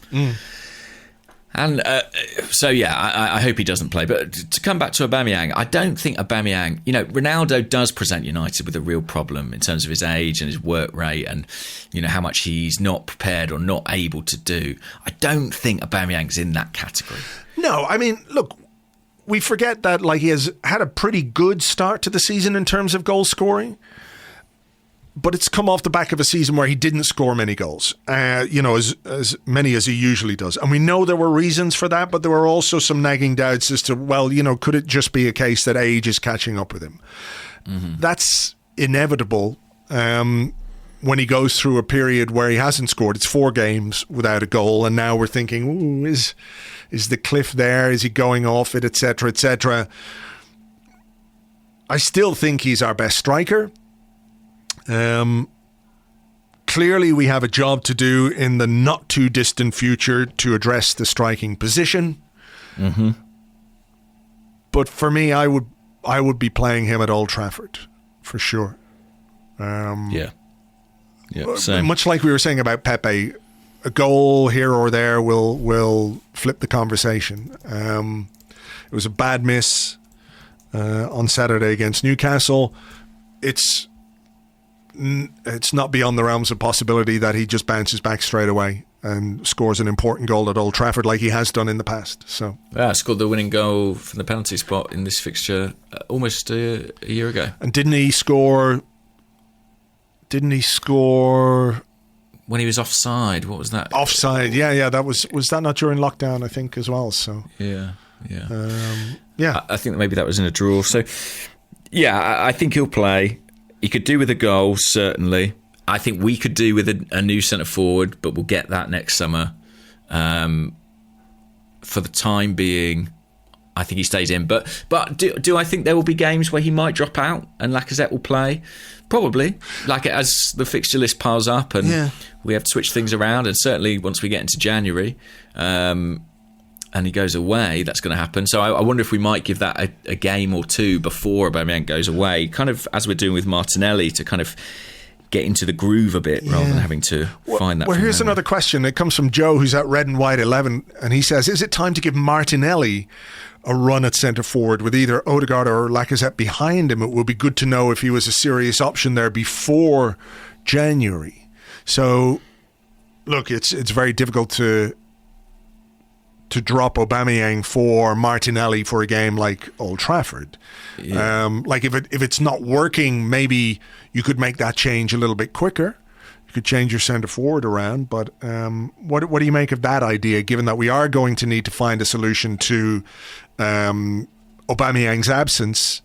D: And so, yeah, I hope he doesn't play. But to come back to Aubameyang, I don't think Aubameyang... You know, Ronaldo does present United with a real problem in terms of his age and his work rate and, you know, how much he's not prepared or not able to do. I don't think Aubameyang's in that category.
C: No, I mean, look, we forget that he has had a pretty good start to the season in terms of goal scoring. But it's come off the back of a season where he didn't score many goals, as many as he usually does. And we know there were reasons for that, but there were also some nagging doubts as to, could it just be a case that age is catching up with him? Mm-hmm. That's inevitable when he goes through a period where he hasn't scored. It's 4 games without a goal, and now we're thinking, is the cliff there? Is he going off it, etc., etc.? I still think he's our best striker. Clearly we have a job to do in the not too distant future to address the striking position. Mm-hmm. But for me, I would be playing him at Old Trafford for sure.
D: Yeah, same.
C: Much like we were saying about Pepe, a goal here or there will flip the conversation. It was a bad miss on Saturday against Newcastle. It's not beyond the realms of possibility that he just bounces back straight away and scores an important goal at Old Trafford like he has done in the past. So
D: scored the winning goal from the penalty spot in this fixture almost a year ago.
C: And didn't he score
D: when he was offside? What was that?
C: Offside, yeah. That was that not during lockdown, I think, as well? So
D: yeah.
C: I
D: think maybe that was in a draw. So yeah, I think he'll play. He could do with a goal, certainly. I think we could do with a new centre-forward, but we'll get that next summer. For the time being, I think he stays in. But do I think there will be games where he might drop out and Lacazette will play? Probably. As the fixture list piles up and we have to switch things around. And certainly once we get into January and he goes away, that's going to happen. So I wonder if we might give that a game or two before Aubameyang goes away, kind of as we're doing with Martinelli, to kind of get into the groove a bit rather than having to find that.
C: Well, here's another question. It comes from Joe, who's at Red and White 11, and he says, is it time to give Martinelli a run at centre forward with either Odegaard or Lacazette behind him? It would be good to know if he was a serious option there before January. So, look, it's very difficult to drop Aubameyang for Martinelli for a game like Old Trafford. Yeah. If it's not working, maybe you could make that change a little bit quicker. You could change your centre forward around. But what do you make of that idea, given that we are going to need to find a solution to Aubameyang's absence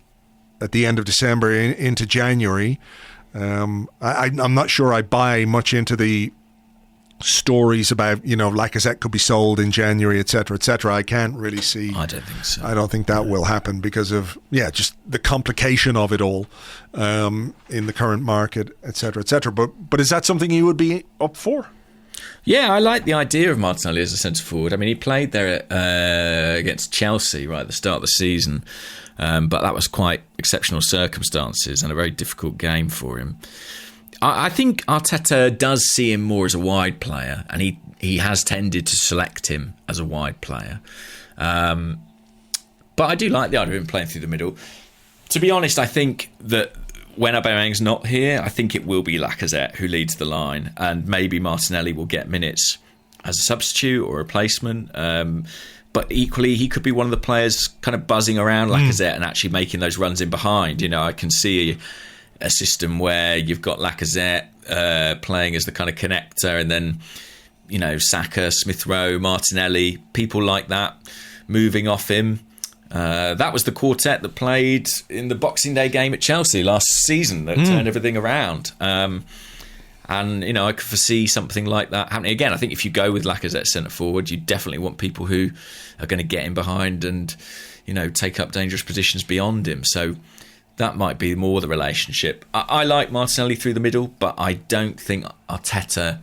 C: at the end of December into January? I'm not sure I buy much into the stories about, Lacazette could be sold in January, etc., etc. I can't really see.
D: I don't think so.
C: I don't think that will happen because of just the complication of it all in the current market, etc., etc. But is that something you would be up for?
D: Yeah, I like the idea of Martinelli as a centre forward. I mean, he played there against Chelsea right at the start of the season, but that was quite exceptional circumstances and a very difficult game for him. I think Arteta does see him more as a wide player, and he has tended to select him as a wide player. But I do like the idea of him playing through the middle. To be honest, I think that when Aubameyang's not here, I think it will be Lacazette who leads the line, and maybe Martinelli will get minutes as a substitute or replacement. But equally, he could be one of the players kind of buzzing around Lacazette and actually making those runs in behind. I can see a system where you've got Lacazette playing as the kind of connector, and then Saka, Smith Rowe, Martinelli, people like that moving off him. That was the quartet that played in the Boxing Day game at Chelsea last season that turned everything around. And I could foresee something like that happening again. I think if you go with Lacazette centre forward, you definitely want people who are going to get in behind and take up dangerous positions beyond him. So that might be more the relationship. I like Martinelli through the middle, but I don't think Arteta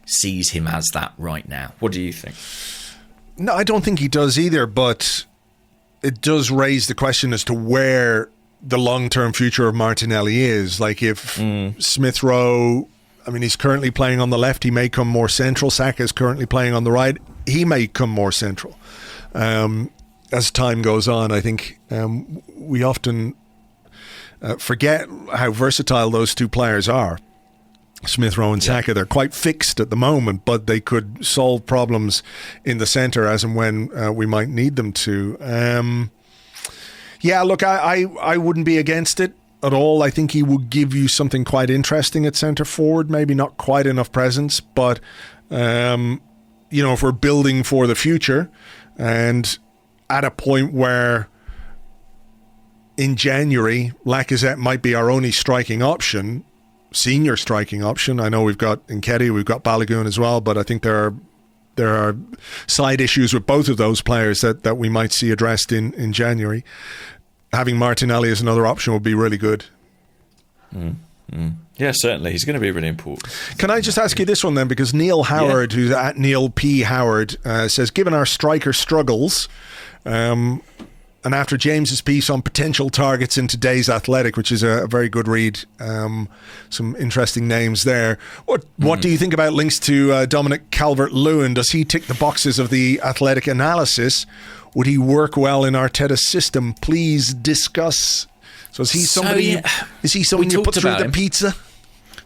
D: sees him as that right now. What do you think?
C: No, I don't think he does either, but it does raise the question as to where the long-term future of Martinelli is. Like if Smith Rowe, I mean, he's currently playing on the left, he may come more central. Saka is currently playing on the right, he may come more central. As time goes on, I think we often forget how versatile those two players are. Smith Rowe and Saka, they're quite fixed at the moment, but they could solve problems in the centre as and when we might need them to. Look, I wouldn't be against it at all. I think he would give you something quite interesting at centre forward, maybe not quite enough presence, but if we're building for the future and at a point where in January Lacazette might be our only senior striking option. I know we've got Nketiah, we've got Balogun as well, but I think there are side issues with both of those players that we might see addressed in January. Having Martinelli as another option would be really good.
D: Yeah, certainly. He's going to be really important.
C: Can I just ask you this one then? Because Neil Howard, who's at Neil P. Howard, says, given our striker struggles, and after James's piece on potential targets in today's Athletic, which is a very good read, some interesting names there. What do you think about links to Dominic Calvert-Lewin? Does he tick the boxes of the Athletic analysis? Would he work well in Arteta's system? Please discuss. So is he somebody? Is he someone you put through the pizza?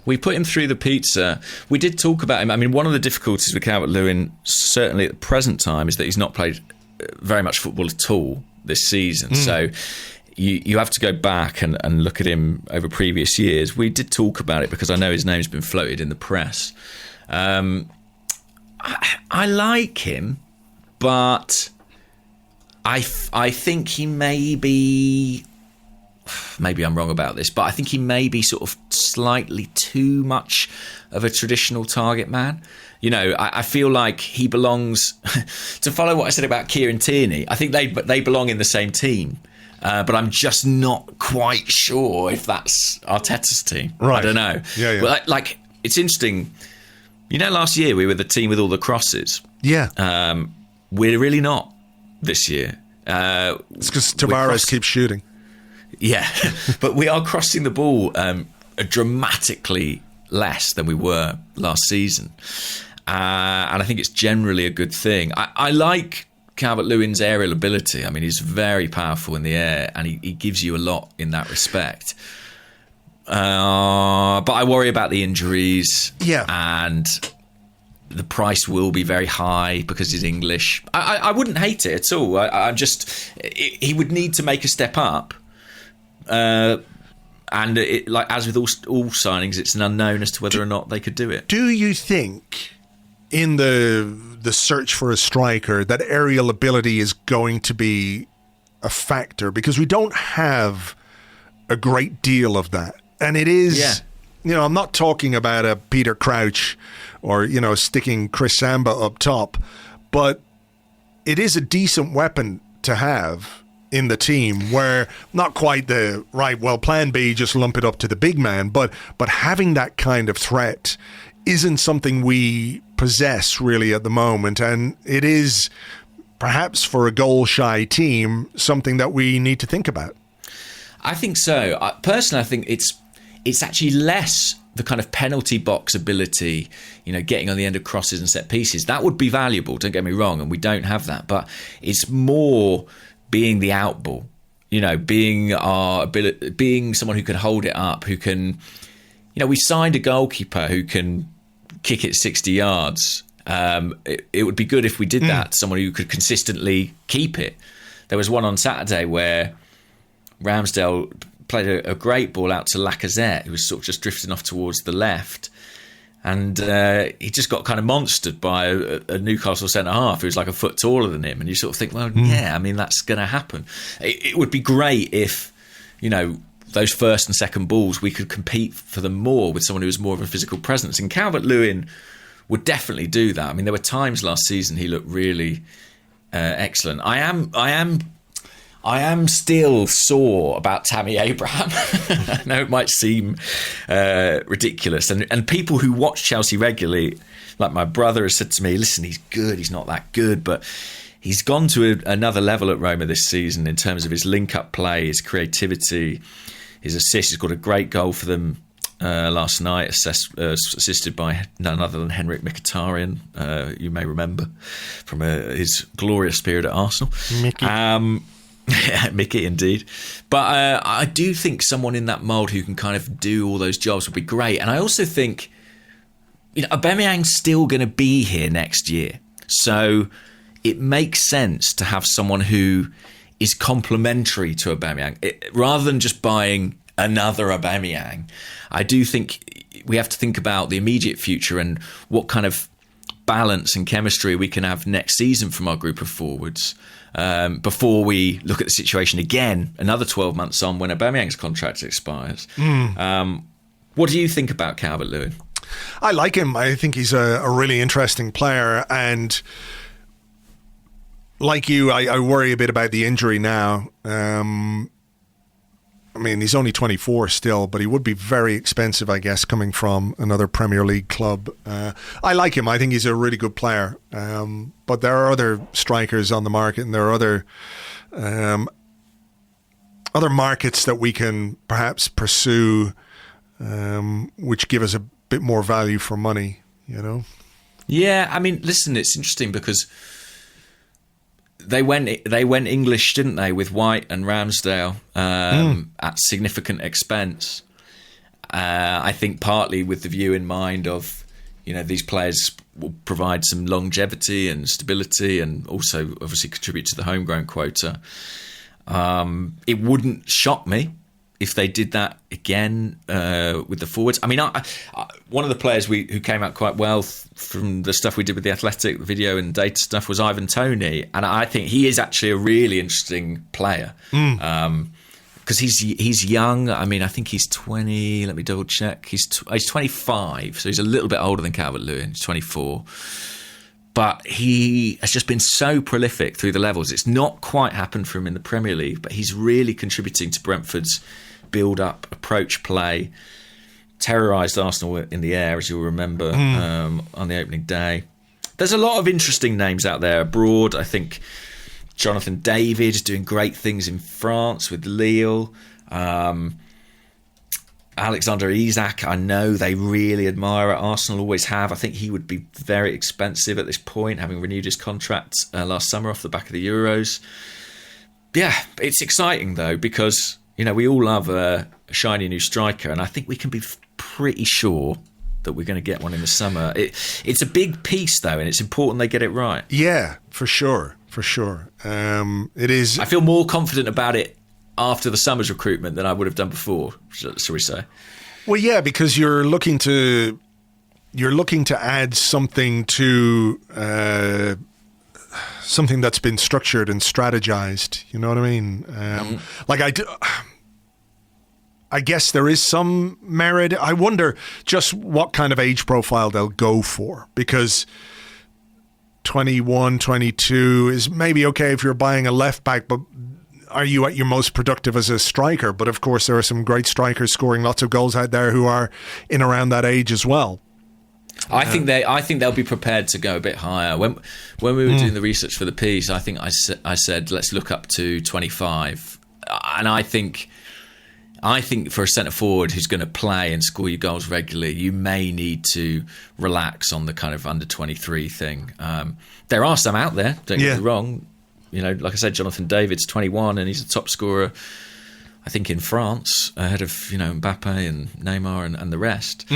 D: We put him through the pizza. We did talk about him. I mean, one of the difficulties with Calvert-Lewin, certainly at the present time, is that he's not played very much football at all this season. So you have to go back and look at him over previous years. We did talk about it because I know his name's been floated in the press. I like him, but I think he maybe I'm wrong about this, but I think he may be sort of slightly too much of a traditional target man. I feel like he belongs to follow what I said about Kieran Tierney. I think they belong in the same team, but I'm just not quite sure if that's Arteta's team. Right. I don't know.
C: Yeah.
D: But like it's interesting. Last year we were the team with all the crosses.
C: Yeah.
D: We're really not this year.
C: It's because Tavares keeps shooting.
D: Yeah, but we are crossing the ball dramatically less than we were last season. And I think it's generally a good thing. I like Calvert-Lewin's aerial ability. I mean, he's very powerful in the air and he gives you a lot in that respect. But I worry about the injuries.
C: Yeah.
D: And the price will be very high because he's English. I wouldn't hate it at all. He would need to make a step up. And as with all signings, it's an unknown as to whether or not they could do it.
C: Do you think in the search for a striker that aerial ability is going to be a factor? Because we don't have a great deal of that. And it is, I'm not talking about a Peter Crouch or, sticking Chris Samba up top, but it is a decent weapon to have in the team where not quite plan B, just lump it up to the big man, but having that kind of threat isn't something we possess really at the moment, and it is perhaps for a goal-shy team something that we need to think about.
D: I think so. Personally, I think it's actually less the kind of penalty box ability, getting on the end of crosses and set pieces. That would be valuable, don't get me wrong, and we don't have that, but it's more being the outball, being someone who can hold it up, who can, we signed a goalkeeper who can kick it 60 yards. It would be good if we did that, someone who could consistently keep it. There was one on Saturday where Ramsdale played a great ball out to Lacazette, who was sort of just drifting off towards the left. And he just got kind of monstered by a Newcastle centre-half who was like a foot taller than him. And you sort of think, that's going to happen. It would be great if, those first and second balls, we could compete for them more with someone who was more of a physical presence. And Calvert-Lewin would definitely do that. I mean, there were times last season he looked really excellent. I am still sore about Tammy Abraham. I know it might seem ridiculous. And people who watch Chelsea regularly like my brother has said to me, listen, he's good, he's not that good, but he's gone to another level at Roma this season in terms of his link-up play, his creativity, his assists. He's got a great goal for them last night, assisted by none other than Henrik Mkhitaryan, you may remember from his glorious period at Arsenal.
C: Mickey.
D: Mickey, indeed. But I do think someone in that mould who can kind of do all those jobs would be great. And I also think, Aubameyang's still going to be here next year. So it makes sense to have someone who is complementary to Aubameyang. Rather than just buying another Aubameyang, I do think we have to think about the immediate future and what kind of balance and chemistry we can have next season from our group of forwards before we look at the situation again another 12 months on when Aubameyang's contract expires. What do you think about Calvert-Lewin?
C: I like him. I think he's a really interesting player, and like you, I worry a bit about the injury now. I mean, he's only 24 still, but he would be very expensive, I guess, coming from another Premier League club. I like him. I think he's a really good player. But there are other strikers on the market, and there are other markets that we can perhaps pursue, which give us a bit more value for money,
D: Yeah, I mean, listen, it's interesting because they went English, didn't they, with White and Ramsdale at significant expense. I think partly with the view in mind of, these players will provide some longevity and stability and also obviously contribute to the homegrown quota. It wouldn't shock me if they did that again with the forwards. I mean, one of the players who came out quite well from the stuff we did with the Athletic, the video and data stuff, was Ivan Toney, and I think he is actually a really interesting player because he's young. I mean, I think he's 20. Let me double check. He's 25, so he's a little bit older than Calvert-Lewin. He's 24. But he has just been so prolific through the levels. It's not quite happened for him in the Premier League, but he's really contributing to Brentford's build-up, approach play. Terrorised Arsenal in the air, as you'll remember, on the opening day. There's a lot of interesting names out there abroad. I think Jonathan David is doing great things in France with Lille. Alexander Isak, I know they really admire at Arsenal, always have. I think he would be very expensive at this point, having renewed his contract last summer off the back of the Euros. Yeah, it's exciting though, because we all love a shiny new striker, and I think we can be pretty sure that we're going to get one in the summer. It's a big piece though, and it's important they get it right.
C: Yeah, for sure. It is.
D: I feel more confident about it after the summer's recruitment than I would have done before, shall we say?
C: Well, yeah, because you're looking to add something to something that's been structured and strategized. You know what I mean? I guess there is some merit. I wonder just what kind of age profile they'll go for, because 21, 22 is maybe okay if you're buying a left back, but are you at your most productive as a striker? But of course, there are some great strikers scoring lots of goals out there who are in around that age as well.
D: I think they'll be prepared to go a bit higher. When we were doing the research for the piece, I think I said let's look up to 25, and I think for a centre forward who's going to play and score you goals regularly, you may need to relax on the kind of under 23 thing. There are some out there. Don't get me wrong. Like I said, Jonathan David's 21 and he's a top scorer, I think, in France, ahead of Mbappe and Neymar and the rest.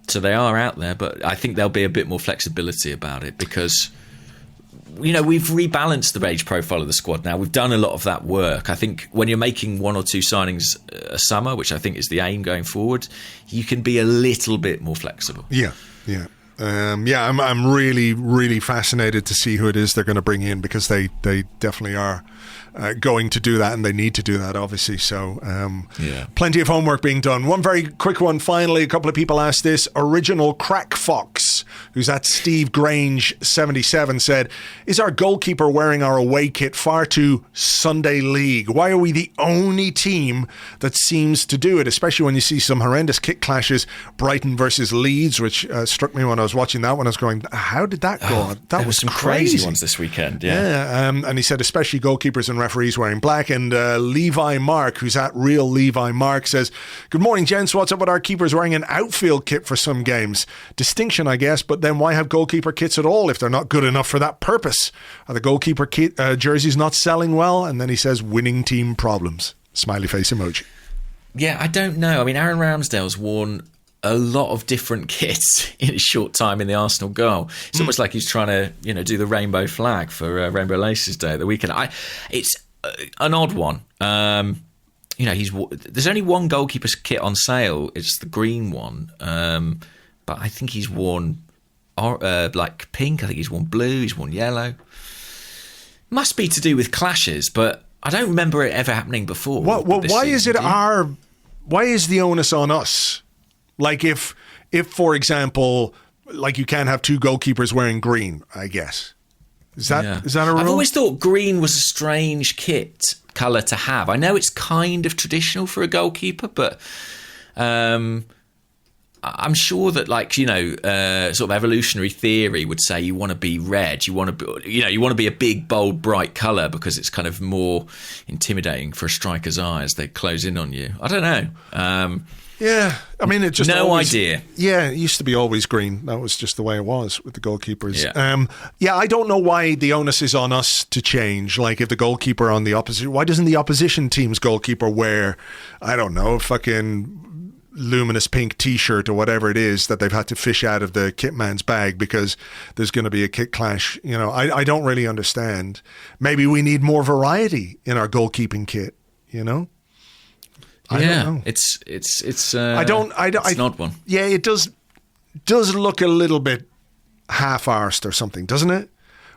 D: So they are out there, but I think there'll be a bit more flexibility about it because we've rebalanced the age profile of the squad now. We've done a lot of that work. I think when you're making one or two signings a summer, which I think is the aim going forward, you can be a little bit more flexible.
C: Yeah. I'm really, really fascinated to see who it is they're going to bring in, because they definitely are going to do that, and they need to do that, obviously. So plenty of homework being done. One very quick one finally. A couple of people asked this. Original Crack Fox, who's at Steve Grange 77, said, is our goalkeeper wearing our away kit far too Sunday League? Why are we the only team that seems to do it, especially when you see some horrendous kit clashes? Brighton versus Leeds, which struck me when I was watching that one. I was going, how did that go on? That was
D: some crazy ones this weekend.
C: And he said especially goalkeepers and referees wearing black. And Levi Mark, who's at Real Levi Mark, says, good morning, gents. What's up with our keepers wearing an outfield kit for some games? Distinction, I guess, but then why have goalkeeper kits at all if they're not good enough for that purpose? Are the goalkeeper kit jerseys not selling well? And then he says, winning team problems. Smiley face emoji.
D: Yeah, I don't know. I mean, Aaron Ramsdale's worn a lot of different kits in a short time in the Arsenal goal. It's almost like he's trying to, do the rainbow flag for Rainbow Laces Day at the weekend. It's an odd one. There's only one goalkeeper's kit on sale. It's the green one. But I think he's worn like pink. I think he's worn blue. He's worn yellow. Must be to do with clashes, but I don't remember it ever happening before.
C: Why is the onus on us? Like if for example, like you can't have two goalkeepers wearing green, I guess. Is that a rule?
D: I've always thought green was a strange kit colour to have. I know it's kind of traditional for a goalkeeper, but I'm sure that, sort of evolutionary theory would say you want to be red. You want to be a big, bold, bright colour because it's kind of more intimidating for a striker's eye as they close in on you. I don't know.
C: Yeah, I mean, it just
D: idea.
C: Yeah, it used to be always green. That was just the way it was with the goalkeepers. Yeah. I don't know why the onus is on us to change. Like, if the goalkeeper on the opposition, why doesn't the opposition team's goalkeeper wear, I don't know, fucking luminous pink T-shirt or whatever it is that they've had to fish out of the kit man's bag because there's going to be a kit clash? I don't really understand. Maybe we need more variety in our goalkeeping kit. I don't know.
D: It's
C: an
D: odd one.
C: Yeah, it does look a little bit half-arsed or something, doesn't it?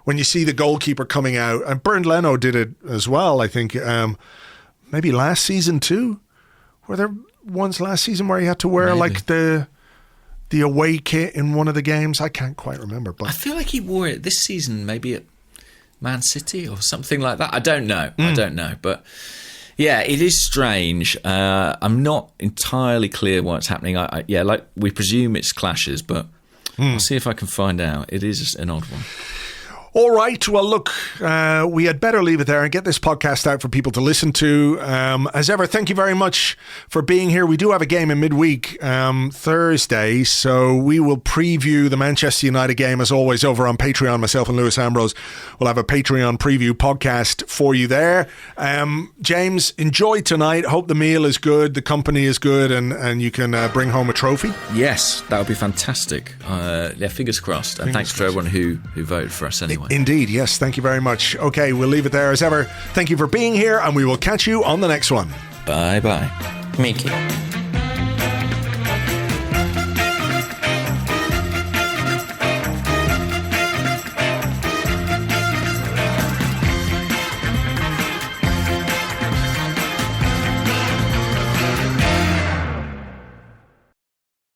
C: When you see the goalkeeper coming out, and Bernd Leno did it as well, I think, maybe last season too. Were there ones last season where he had to wear like the away kit in one of the games? I can't quite remember, but
D: I feel like he wore it this season, maybe at Man City or something like that. I don't know, but. Yeah, it is strange. I'm not entirely clear what's happening. We presume it's clashes, but I'll see if I can find out. It is an odd one.
C: All right. Well, look, we had better leave it there and get this podcast out for people to listen to. As ever, thank you very much for being here. We do have a game in midweek Thursday, so we will preview the Manchester United game as always over on Patreon. Myself and Lewis Ambrose will have a Patreon preview podcast for you there. James, enjoy tonight. Hope the meal is good, the company is good, and you can bring home a trophy.
D: Yes, that would be fantastic. Fingers crossed. And thanks for everyone who voted for us anyway.
C: Indeed, yes. Thank you very much. Okay, we'll leave it there as ever. Thank you for being here, and we will catch you on the next one.
D: Bye-bye.
E: Mickey.